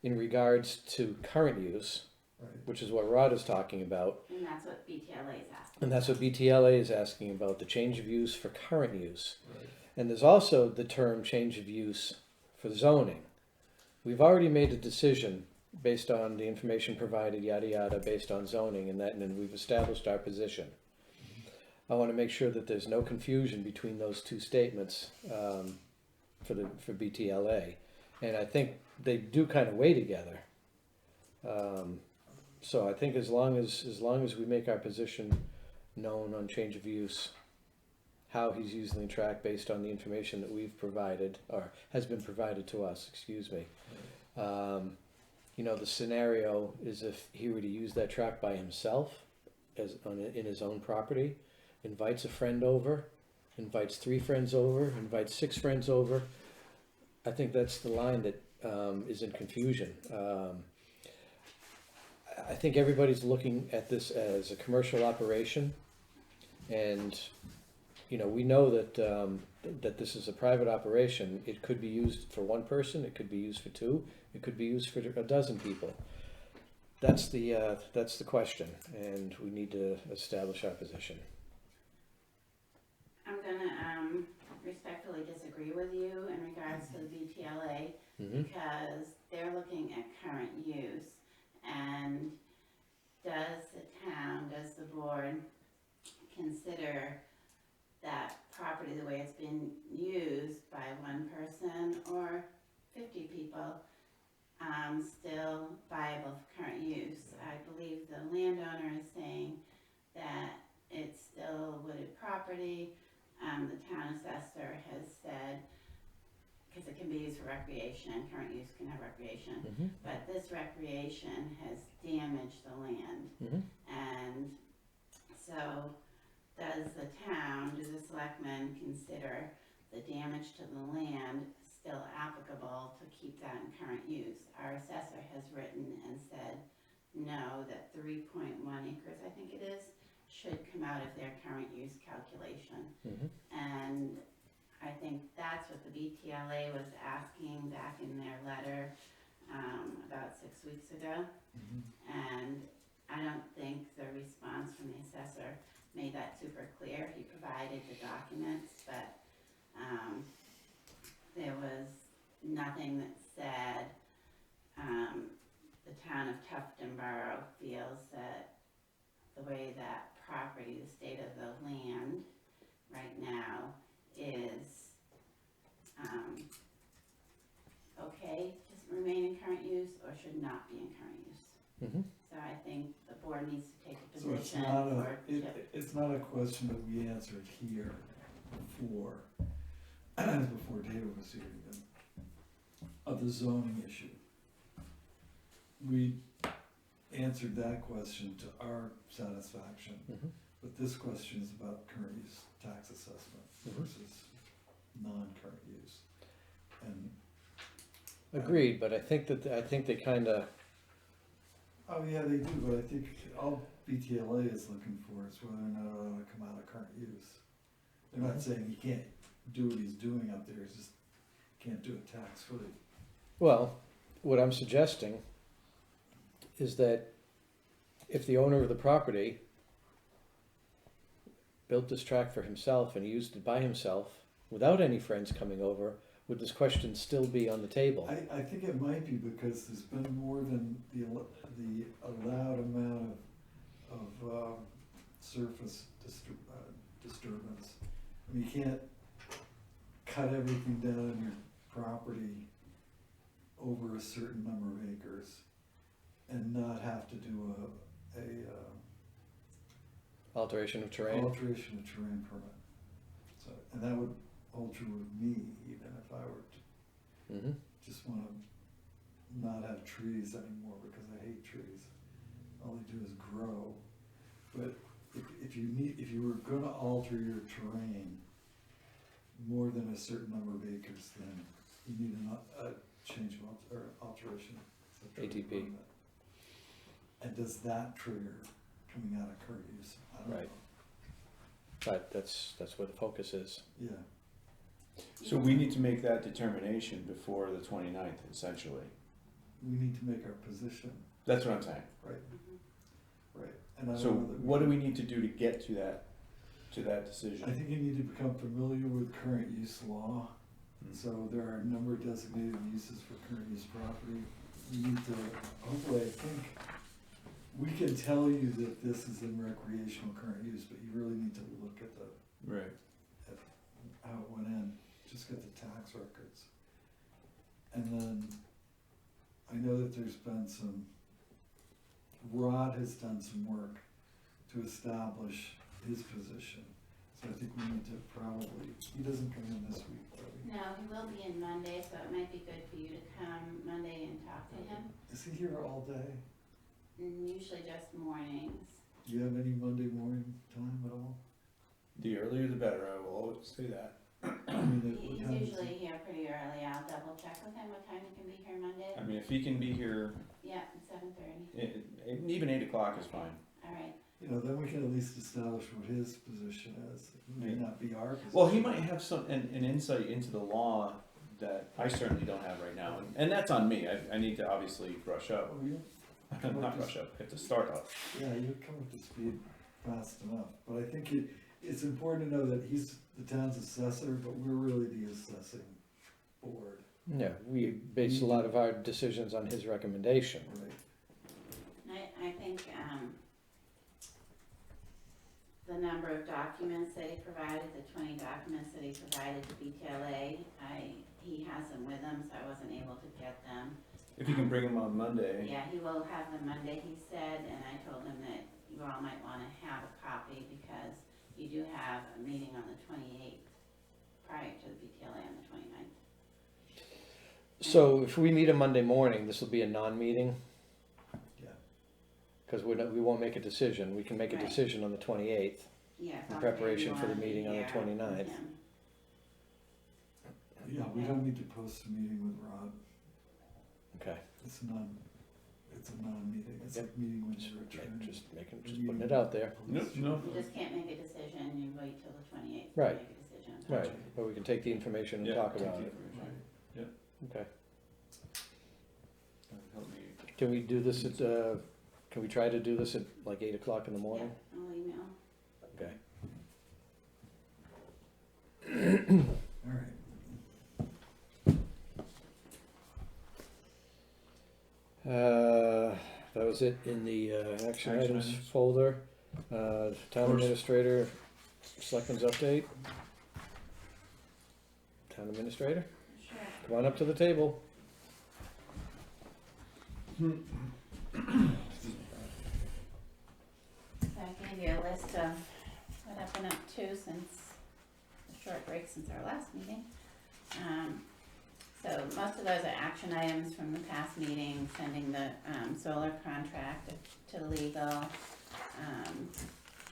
in regards to current use, Right. which is what Rod is talking about, and that's what BTLA is asking. and that's what BTLA is asking about, the change of use for current use. Right. And there's also the term change of use for zoning. We've already made a decision based on the information provided, yada yada, based on zoning, and then we've established our position. I want to make sure that there's no confusion between those two statements for BTLA, and I think they do kind of weigh together. So I think as long as we make our position known on change of use, how he's using the track based on the information that we've provided or has been provided to us, excuse me. You know, the scenario is if he were to use that track by himself in his own property, invites a friend over, invites 3 friends over, invites 6 friends over. I think that's the line that is in confusion. I think everybody's looking at this as a commercial operation, and you know, we know that that this is a private operation. It could be used for 1 person, it could be used for 2, it could be used for a dozen people. That's the question, and we need to establish our position. I'm gonna, respectfully disagree with you in regards to the BTLA, because they're looking at current use, and does the board consider that property, the way it's been used by 1 person or 50 people, still viable for current use? I believe the landowner is saying that it's still wooded property. The town assessor has said, because it can be used for recreation, current use can have recreation, but this recreation has damaged the land. And so does the selectmen consider the damage to the land still applicable to keep that in current use? Our assessor has written and said no, that 3.1 acres, I think it is, should come out of their current use calculation. And I think that's what the BTLA was asking back in their letter about 6 weeks ago. And I don't think the response from the assessor made that super clear. He provided the documents, but there was nothing that said town of Tufton Borough feels that the way that property, the state of the land right now is, okay to remain in current use or should not be in current use. Mhm. So I think the board needs to take a So it's position not a, for, it's not a question that we answered here before, before David was here even, of the zoning issue. We answered that question to our satisfaction, Mhm. but this question is about current use tax assessment versus non-current use. And, Agreed, but I think they kinda, oh yeah, they do, but I think all BTLA is looking for is whether or not it ought to come out of current use. They're not saying he can't do what he's doing up there, he just can't do it tax-free. well, what I'm suggesting is that if the owner of the property built this tract for himself and he used it by himself without any friends coming over, would this question still be on the table? I think it might be because there's been more than the allowed amount of surface disturbance. I mean, you can't cut everything down on your property over a certain number of acres and not have to do a Alteration of terrain? alteration of terrain permit. So, and that would hold true with me, even if I were to Mm-hmm. just wanna not have trees anymore because I hate trees. All they do is grow. But if you were gonna alter your terrain more than a certain number of acres, then you need a change of or alteration. of terrain ATP. permit. And does that trigger coming out of current use? I don't know. Right. But that's where the focus is. Yeah. So we need to make that determination before the 29th, essentially. We need to make our position, That's what I'm saying. right? Mhm. Right. And I So don't know that what do we need to do to get to that decision? I think you need to become familiar with current use law. Hmm. So there are a number of designated uses for current use property. You need to, hopefully, I think, we can tell you that this is in recreational current use, but you really need to look at Right. how it went in, just get the tax records. And then, I know that there's been Rod has done some work to establish his position. So I think we need to probably, he doesn't come in this week, but No, he will be in Monday, so it might be good for you to come Monday and talk to him. is he here all day? Usually just mornings. Do you have any Monday morning time at all? The earlier the better, I will always say that. I mean, at what He's time is usually it? here pretty early. I'll double check with him what time he can be here Monday. I mean, if he can be here, Yeah, 7:30. even 8 o'clock is fine. All right. You know, then we can at least establish what his position is. It may Yeah. not be our position. Well, he might have an insight into the law that I certainly don't have right now, and that's on me. I need to obviously brush up. Oh, you, Not brush up, I have to start up. yeah, you come up to speed fast enough, but I think it's important to know that he's the town's assessor, but we're really the assessing board, Yeah, we base a lot of our decisions on his recommendation. right? I think, the number of documents that he provided, the 20 documents that he provided to BTLA, he has them with him, so I wasn't able to get them. If you can bring him on Monday. Yeah, he will have them Monday, he said, and I told him that you all might wanna have a copy because you do have a meeting on the 28th prior to the BTLA on the 29th. So if we meet a Monday morning, this will be a non-meeting? Yeah. Because we won't make a decision. We can make a Right. decision on the 28th. Yeah. In preparation for the meeting on the 29th. Yeah, we don't need to post a meeting with Rod, Okay. it's a non-meeting, it's Yep. like meeting when Just you're attorney. just putting it out there. No. You just can't make a decision, you wait till the 28th to Right. make a decision. Right, but we can take the information and Yeah, talk take about the it. information. Yeah. Okay. That would help me. Can we do this at, can we try to do this at like 8 o'clock in the morning? Yeah, I'll email. Okay. All right. was it in the action Action items items. folder. Town course. administrator, selectmen's update. Town administrator, Sure. come on up to the table. So I gave you a list of what I've been up to since the short break since our last meeting. So most of those are action items from the past meeting, sending the solar contract to legal,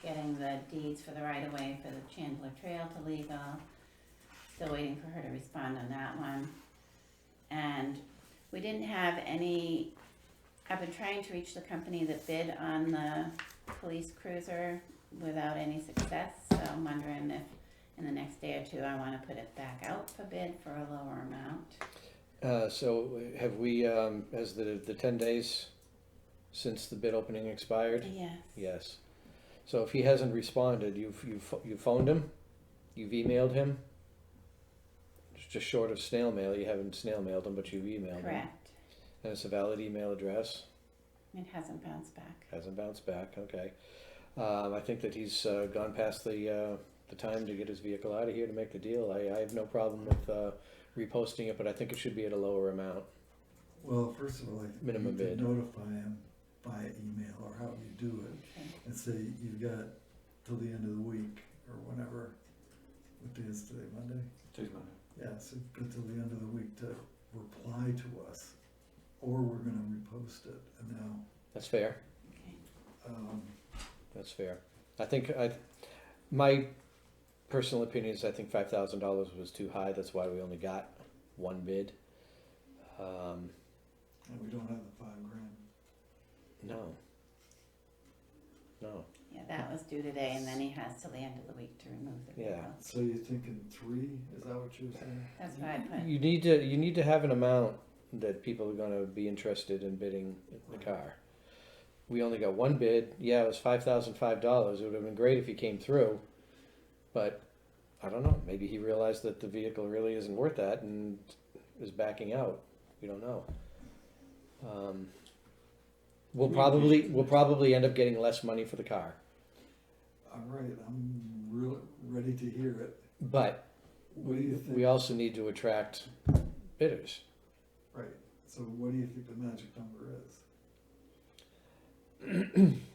getting the deeds for the right-of-way for the Chandler Trail to legal. Still waiting for her to respond on that one. And we didn't have any, I've been trying to reach the company that bid on the police cruiser without any success, so I'm wondering if in the next day or two I wanna put it back out for bid for a lower amount. So have we, has the 10 days since the bid opening expired? Yes. Yes. So if he hasn't responded, you've phoned him, you've emailed him? It's just short of snail mail, you haven't snail mailed him, but you've emailed him. Correct. And it's a valid email address, It hasn't bounced back. hasn't bounced back, okay. I think that he's gone past the time to get his vehicle out of here to make the deal. I have no problem with reposting it, but I think it should be at a lower amount. Well, first of all, I think Minimum you could bid. notify him by email or how you do it, Okay. and say you've got till the end of the week, or whenever, what day is today, Monday? Today's Monday. Yeah, so you've got till the end of the week to reply to us, or we're gonna repost it, and now, That's fair, Okay. that's fair. I think, my personal opinion is I think $5,000 was too high, that's why we only got one bid. and we don't have the $5,000. No. No, Yeah, that was due today, and then he has till the end of the week to remove the Yeah. vehicle. So you're thinking 3, is that what you're saying? That's what I put. you need to have an amount that people are gonna be interested in bidding the car. We only got one bid, yeah, it was $5,005, it would have been great if he came through, but I don't know, maybe he realized that the vehicle really isn't worth that and is backing out, we don't know. We'll probably end up getting less money for the car, All right, I'm real, ready to hear it. but What do you think? we also need to attract bidders. Right, so what do you think the magic number is?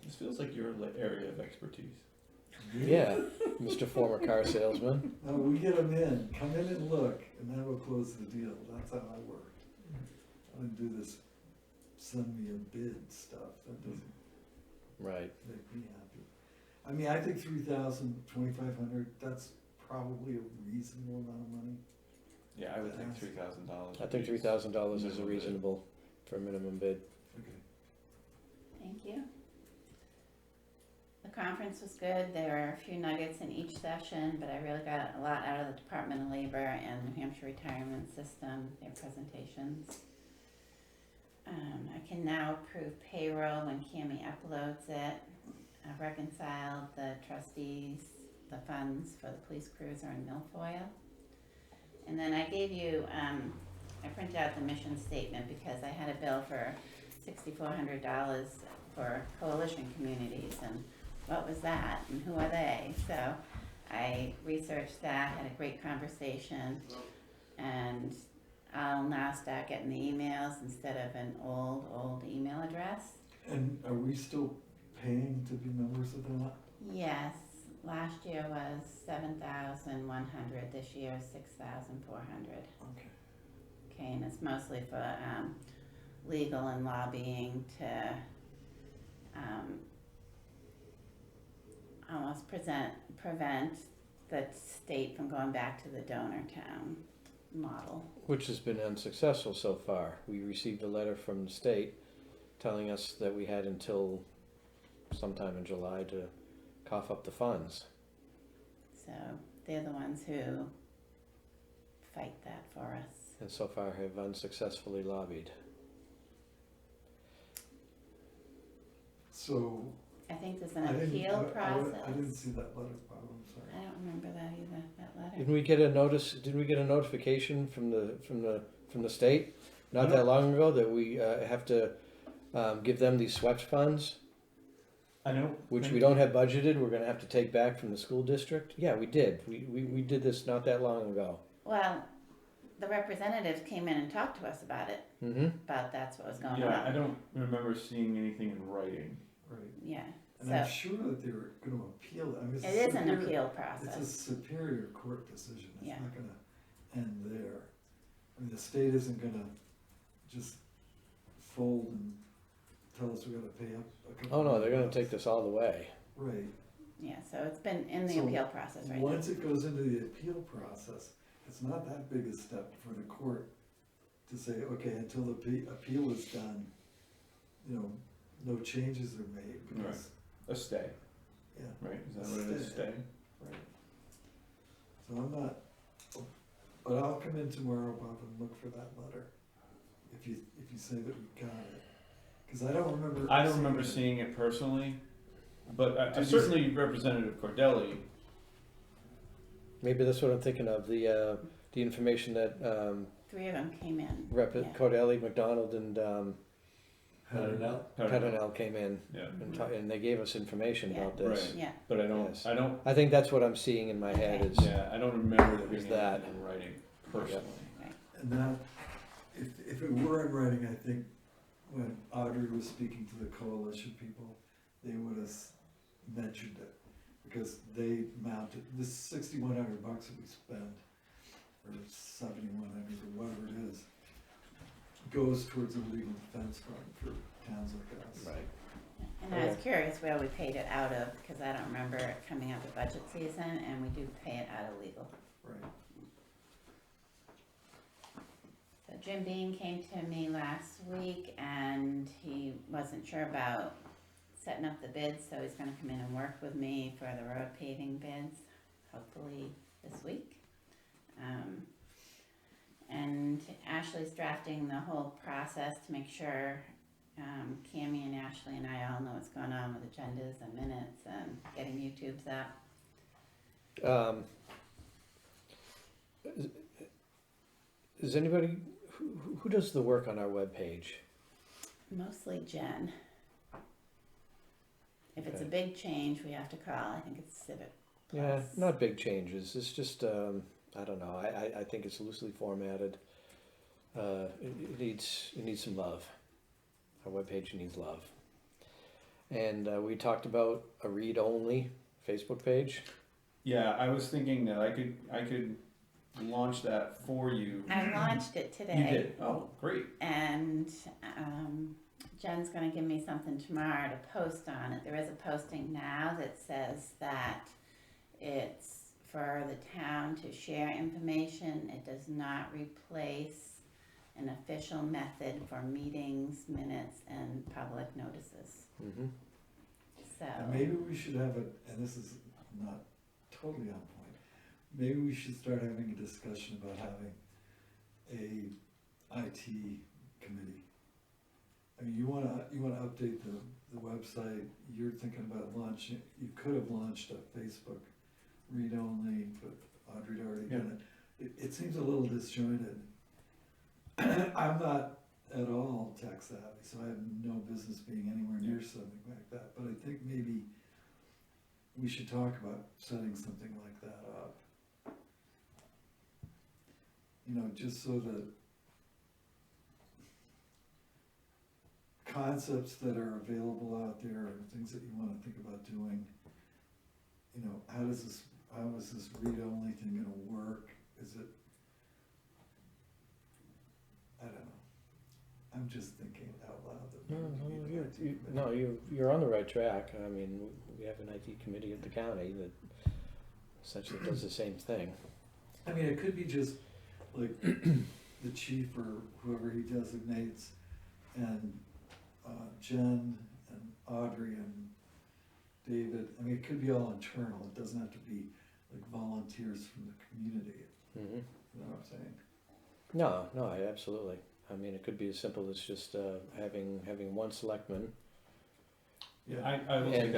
This feels like your area of expertise. Yeah, Mr. Former car salesman. No, we get them in, come in and look, and then we'll close the deal, that's how I work. I don't do this, send me a bid stuff, that doesn't Right. make me happy. I mean, I think 3,000, 2,500, that's probably a reasonable amount of money. Yeah, I would think $3,000. I think $3,000 is a reasonable for a minimum bid. Okay. Thank you. The conference was good. There were a few nuggets in each session, but I really got a lot out of the Department of Labor and New Hampshire Retirement System, their presentations. I can now approve payroll when Cami uploads it. I've reconciled the trustees, the funds for the police cruiser and milfoil. And then I gave you, I printed out the mission statement because I had a bill for $6,400 for coalition communities, and what was that and who are they? So I researched that, had a great conversation, and I'll now start getting the emails instead of an old email address. And are we still paying to be members of that? Yes, last year was 7,100, this year is 6,400. Okay. Okay, and it's mostly for legal and lobbying to almost prevent the state from going back to the donor town model. Which has been unsuccessful so far. We received a letter from the state telling us that we had until sometime in July to cough up the funds. So they're the ones who fight that for us. And so far have unsuccessfully lobbied. So. I think there's an I didn't- appeal process. I didn't see that letter, Bob, I'm sorry. I don't remember that either, that letter. Didn't we get a notice, didn't we get a notification from the state not that long ago that we have to give them these swept funds, I know. which we don't have budgeted, we're gonna have to take back from the school district? Yeah, we did. We did this not that long ago. Well, the representatives came in and talked to us about it, Mm-hmm. about that's what was going Yeah, I on. don't remember seeing anything in writing. Right. Yeah, And I'm so sure that they were gonna appeal it. I mean, it's it a is an superior- appeal It's a process. superior court decision. It's Yeah. not gonna end there. I mean, the state isn't gonna just fold and tell us we gotta pay up a couple. Oh, no, they're gonna $1,000,000. take this all the way. Right. Yeah, so it's been in the So appeal process right now. Once it goes into the appeal process, it's not that big a step for the court to say, okay, until the appeal is done, you know, no changes are made because, A stay, yeah, right? Is that what it is? Stay? right. So I'm not, but I'll come in tomorrow, Bob, and look for that letter, if you say that we got it. Cause I don't remember. I don't remember seeing it personally, but Did you certainly Representative Cordelli. Maybe that's what I'm thinking of, the information that, 3 of them came in. Rep. Yeah. Cordelli, McDonald, and, Pettinell? Pettinell came in, Yeah, and they gave us information about Yeah. this. Right. Yeah, but I don't. Yes. I don't. I think that's what I'm seeing in my head Okay. is, Yeah, I don't remember there being Is that- anything in writing personally. And that, if it were in writing, I think when Audrey was speaking to the coalition people, they would have mentioned it. Because they mounted, this $6,100 that we spend, or $7,100 or whatever it is, goes towards a legal defense fund for towns like us. right. and I was curious where we paid it out of, because I don't remember it coming out of budget season, and we do pay it out of legal. Right. So Jim Bean came to me last week, and he wasn't sure about setting up the bids, so he's gonna come in and work with me for the road paving bids, hopefully this week. And Ashley's drafting the whole process to make sure, Cammie and Ashley and I all know what's going on with agendas and minutes and getting YouTubes up. Is anybody, who does the work on our webpage? Mostly Jen. If it's a Okay. big change, we have to call, I think it's Civic Yeah, Plus. not big changes, it's just, I don't know, I think it's loosely formatted. It needs some love. Our webpage needs love. And we talked about a read-only Facebook page. Yeah, I was thinking that I could launch that for you. I launched it today. You did. Oh, great. And Jen's gonna give me something tomorrow to post on it. There is a posting now that says that it's for the town to share information. It does not replace an official method for meetings, minutes, and public notices. Mm-hmm. So, And maybe we should have a, and this is not totally on point, maybe we should start having a discussion about having a IT committee. I mean, you wanna update the website, you're thinking about launching, you could have launched a Facebook read-only, but Audrey'd already done it. It seems a little disjointed. I'm not at all tech savvy, so I have no business being anywhere near something like that, but I think maybe we should talk about setting something like that up. You know, just so that concepts that are available out there and things that you wanna think about doing, you know, how is this read-only thing gonna work? Is it, I don't know. I'm just thinking out loud that maybe we need an IT committee. You're on the right track. I mean, we have an IT committee at the county that essentially does the same thing. I mean, it could be just like the chief or whoever he designates, and Jen and Audrey and David. I mean, it could be all internal. It doesn't have to be like volunteers from the community. Mm-hmm. You know what I'm saying? No, absolutely. I mean, it could be as simple as just having one selectman Yeah. I will take and,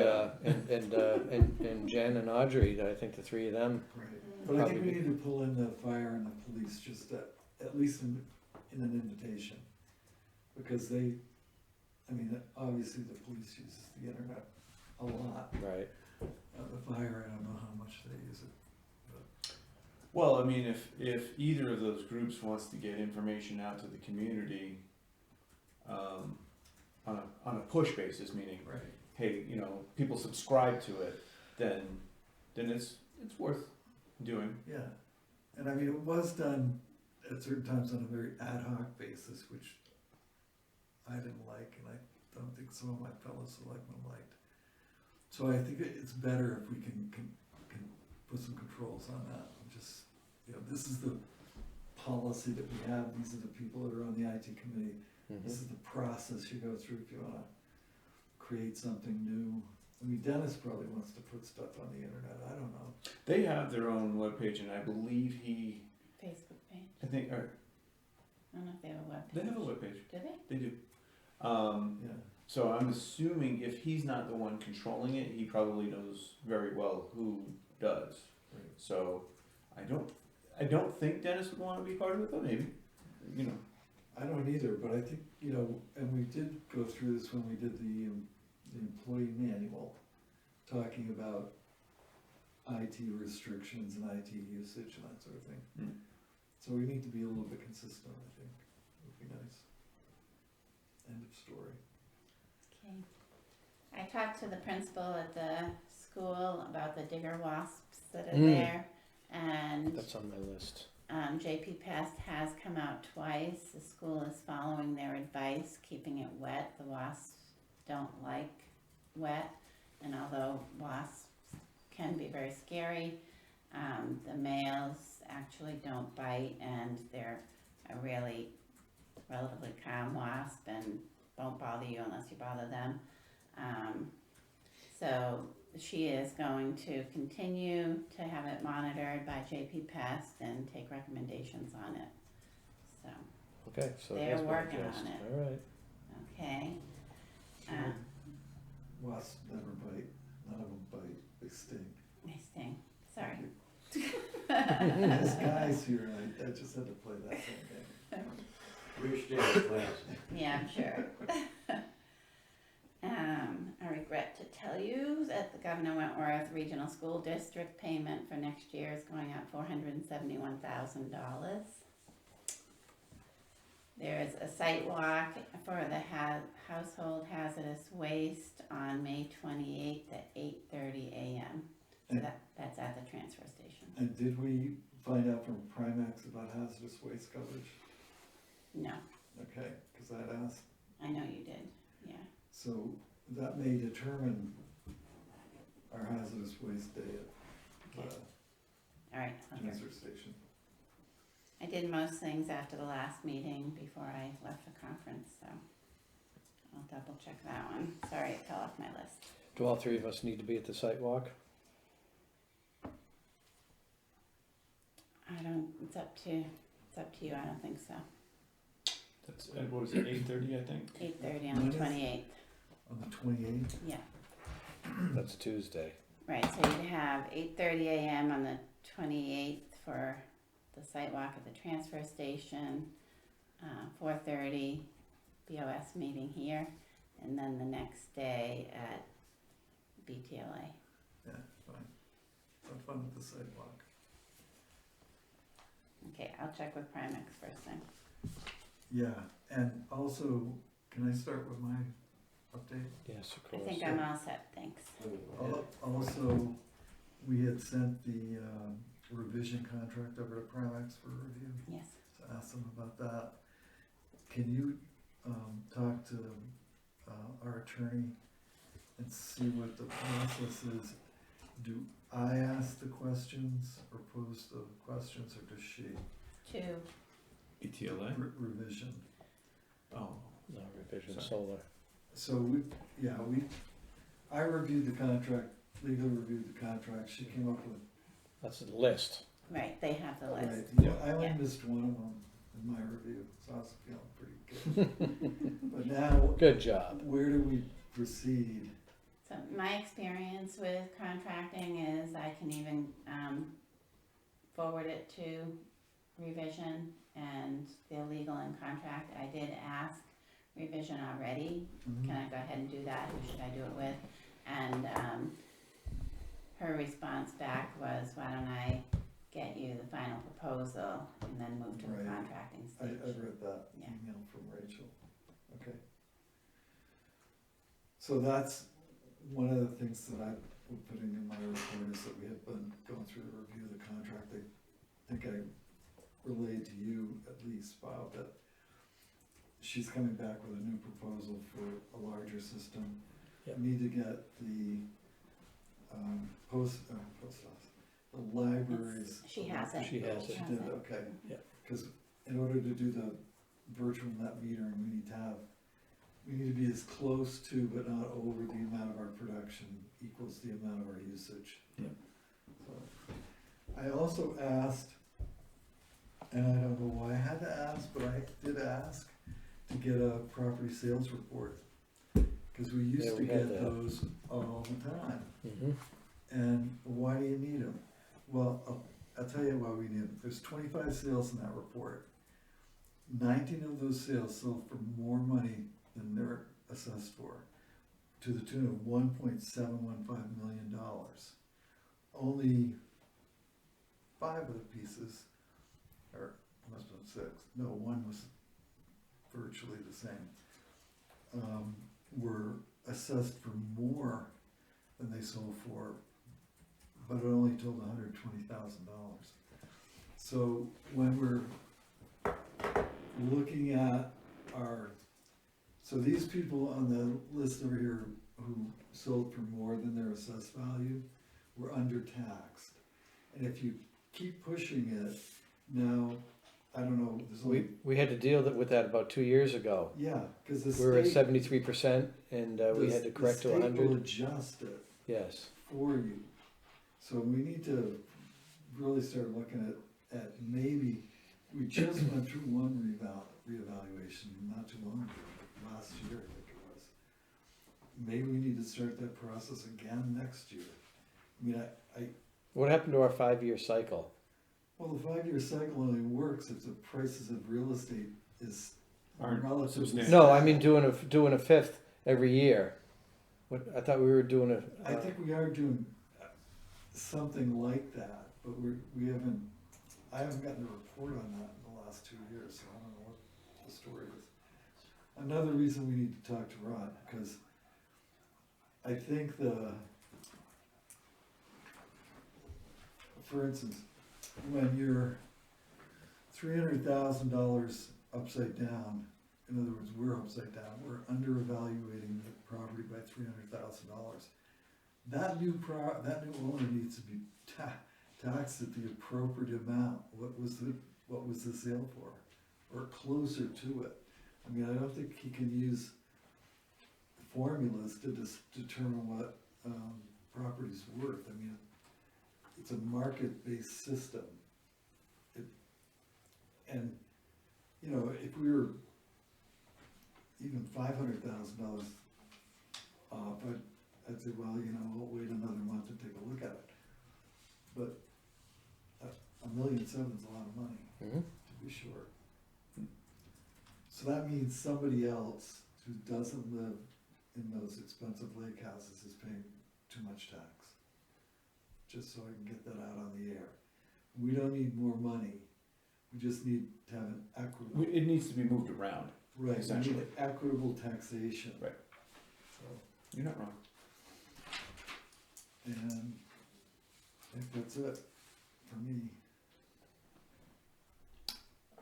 that. and Jen and Audrey. I think the three of them. Right. But I think we Probably. need to pull in the fire and the police just at least in an invitation. Because they, I mean, obviously the police uses the internet a lot. Right. The fire, I don't know how much they use it. Well, I mean, if either of those groups wants to get information out to the community, on a push basis, meaning, Right. hey, you know, people subscribe to it, then it's worth doing. Yeah, and I mean, it was done at certain times on a very ad hoc basis, which I didn't like, and I don't think some of my fellow selectmen liked. So I think it's better if we can put some controls on that, and just, you know, this is the policy that we have, these are the people that are on the IT committee, this is the process you go through if you wanna create something new. I mean, Dennis probably wants to put stuff on the internet, I don't know. They have their own webpage, and I believe Facebook page. I think, I don't know if they have a web page. they have a webpage. Do they? They do. Yeah, So I'm assuming if he's not the one controlling it, he probably knows very well who does. right. So I don't think Dennis would want to be part of it, but maybe, you know. I don't either, but I think, you know, and we did go through this when we did the employee manual, talking about IT restrictions and IT usage and that sort of thing. Mm. So we need to be a little bit consistent, I think, would be nice. End of story. Okay. I talked to the principal at the school about the digger wasps that are there, and That's on my list. JP Pest has come out twice. The school is following their advice, keeping it wet. The wasps don't like wet, and although wasps can be very scary, the males actually don't bite, and they're a really relatively calm wasp and won't bother you unless you bother them. So she is going to continue to have it monitored by JP Pest and take recommendations on it. So, Okay, so. it They're has been working addressed. on it. All right. okay. Wasps never bite, none of them bite, they sting. They sting. Sorry. This guy's here, and I just had to play that thing. We understand the plans. Yeah, I'm sure. I regret to tell you that the Governor Wentworth Regional School District payment for next year is going up $471,000. There is a site walk for the household hazardous waste on May 28th at 8:30 a.m. So that's at the transfer station. And did we find out from Primex about hazardous waste coverage? No, Okay, because I'd asked. I know you did, yeah. So that may determine our hazardous waste day at Okay. the All right, I'll hear. transfer station. I did most things after the last meeting before I left the conference, so I'll double check that one. Sorry, it fell off my list. Do all three of us need to be at the site walk? I don't, it's up to you, I don't think so. That's, what was it, 8:30, I think? 8:30 on the 28th, On the 28th? yeah. That's Tuesday. Right, so you'd have 8:30 a.m. on the 28th for the site walk at the transfer station, 4:30 BOS meeting here, and then the next day at BTLA. Yeah, fine. Have fun with the sidewalk. Okay, I'll check with Primex first thing. Yeah, and also, can I start with my update? Yes, of I course. think I'm all set, thanks. Also, we had sent the revision contract over to Primex for review, Yes. so ask them about that. Can you talk to our attorney and see what the process is? Do I ask the questions or pose the questions, or does she? Two. ETLA? Revision. Oh. No, revision Sorry. solar. So I reviewed the contract, legal reviewed the contract, she came up with. That's the list. Right, they have the list. Right, yeah, I only Yeah. missed one of them in my review, so I was feeling pretty good. But now, Good job. where do we proceed? So my experience with contracting is I can even forward it to revision and the legal and contract. I did ask revision already. Mhm. Can I go ahead and do that? Who should I do it with? And, her response back was, why don't I get you the final proposal and then move to the Right. contracting I stage? read that Yeah. email from Rachel. Okay. So that's one of the things that I was putting in my report is that we have been going through the review of the contract. I think I relayed to you at least, Bob, that she's coming back with a new proposal for a larger system. Yep. We need to get the post office, the libraries. She has it. She has it. She did, okay. Yeah. Because in order to do the virtual net metering, we need to be as close to, but not over the amount of our production equals the amount of our usage. Yeah. So, I also asked, and I don't know why I had to ask, but I did ask to get a property sales report. Cause we Yeah, used to we had get that. those all the time. Mm-hmm. And why do you need them? Well, I'll tell you why we need them. There's 25 sales in that report. 19 of those sales sold for more money than they're assessed for, to the tune of $1.715 million. Only 5 of the pieces, or must have been 6, no, one was virtually the same, were assessed for more than they sold for, but it only totaled $120,000. So when we're looking at so these people on the list over here who sold for more than their assessed value were undertaxed. And if you keep pushing it, now, I don't know, there's only, We had to deal with that about 2 years ago. yeah, cause the We were at state, 73% and we had to correct to the state will 100. adjust it Yes. for you. So we need to really start looking at maybe, we just went through one reevaluation not too long ago, like last year, I think it was. Maybe we need to start that process again next year. I mean, What happened to our 5-year cycle? well, the 5-year cycle only works if the prices of real estate Aren't relatively. substantial. No, I mean doing a fifth every year. I thought we were doing a. I think we are doing something like that, but I haven't gotten a report on that in the last 2 years, so I don't know what the story is. Another reason we need to talk to Rod, because I think for instance, when you're $300,000 upside down, in other words, we're upside down, we're under evaluating the property by $300,000. That new owner needs to be taxed at the appropriate amount. What was the sale for? Or closer to it. I mean, I don't think he can use formulas to determine what property's worth. I mean, it's a market-based system. And, you know, if we were even $500,000 off, I'd say, well, you know, we'll wait another month and take a look at it. But $1.7 million is a lot of money, Mhm. to be sure. So that means somebody else who doesn't live in those expensive lake houses is paying too much tax. Just so I can get that out on the air. We don't need more money. We just need to have an equitable. It needs to be moved around. Right, we need essentially. equitable taxation. Right. So, You're not wrong. and I think that's it for me.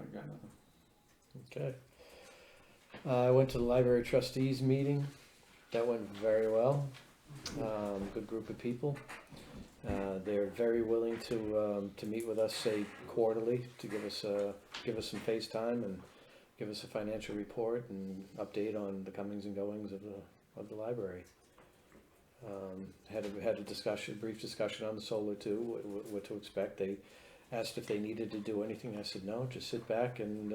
I got nothing. Okay. I went to the library trustees meeting. That went very well. Good group of people. They're very willing to meet with us, say quarterly, to give us some face time and give us a financial report and update on the comings and goings of the library. Had a brief discussion on the solar too, what to expect. They asked if they needed to do anything. I said no, just sit back and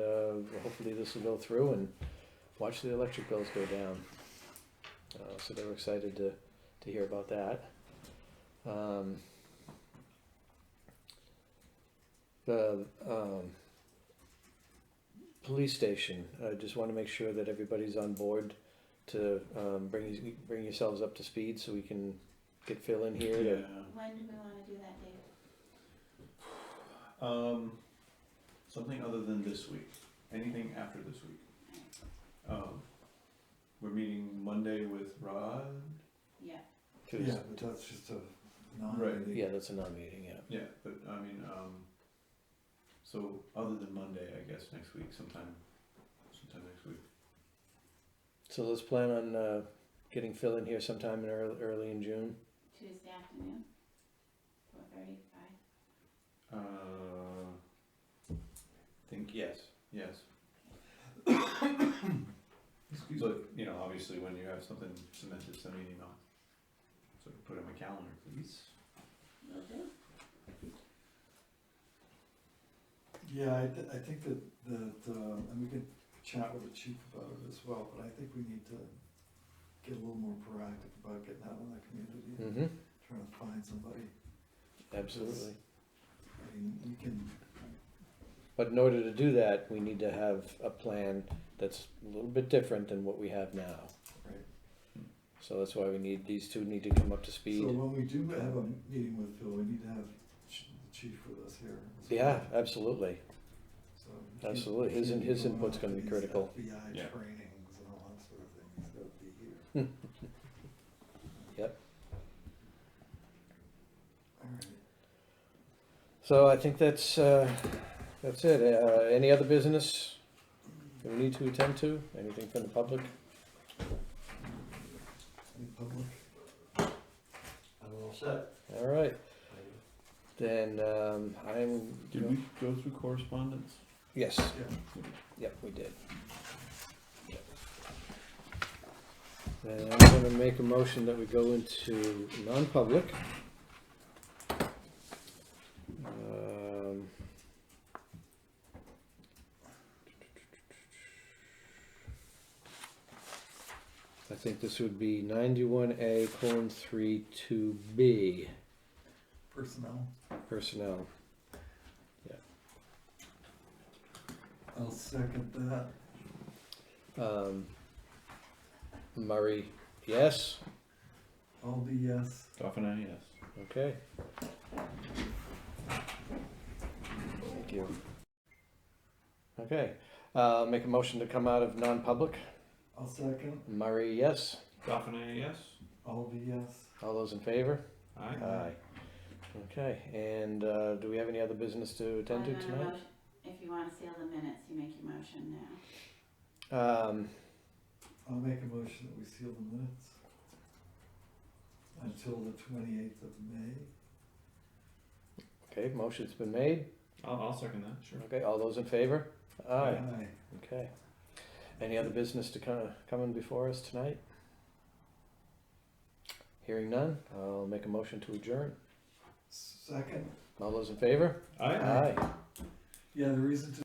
hopefully this will go through and watch the electric bills go down. So they were excited to hear about that. The police station, I just wanna make sure that everybody's on board to, bring yourselves up to speed so we can get Phil in here Yeah. to. When do we wanna do that, Dave? Something other than this week. Anything after this week. We're meeting Monday with Rod. Yeah, Tuesday. Yeah, but that's just a Right. non-meeting. Yeah, that's a non-meeting, yeah. Yeah, but I mean, so other than Monday, I guess next week, sometime next week. So let's plan on, getting Phil in here sometime in early in June. Tuesday afternoon, 4:30, 5. Think yes. So, you know, obviously when you have something cemented, send me an email. So put it on my calendar, please. Will do. Yeah, I think that, and we can chat with the chief about it as well, but I think we need to get a little more proactive about getting out in the community and Mm-hmm, trying to find somebody. absolutely. I mean, we can, But in order to do that, we need to have a plan that's a little bit different than what we have now. right. So that's why these two need to come up to So speed. when we do have a meeting with Phil, we need to have the chief with us here. as Yeah, well. absolutely. So we can't- Absolutely. we His can't in- be his going input's off gonna to be these critical. FBI Yeah. trainings and all that sort of thing, he's gotta be here. Yep. All right. So I think that's it. Any other business that we need to attend to? Anything from the public? Any public? I'm all set. All right. Then I'm. Did we go through correspondence? Yes. Yeah. Yep, we did. Yep. Then I'm gonna make a motion that we go into non-public. I think this would be 91A:3 Personnel, personnel. I'll second that. Murray, yes? I'll be yes. Dolphin, yes. Okay. Thank you. Okay, make a motion to come out of non-public. I'll second. Murray, yes? Dolphin, yes. I'll be yes. All those in favor? Aye. Aye. Okay, and do we have any other business to attend to I'm gonna tonight? motion- If you wanna seal the minutes, you make your motion now. I'll make a motion that we seal the minutes until the 28th of May. Okay, motion's been made. I'll second that, sure. Okay, all those in favor? Aye. Aye. Okay. Any other business to come in before us tonight? Hearing none, I'll make a motion to adjourn. Second. All those in favor? Aye. Aye. Yeah, the reason to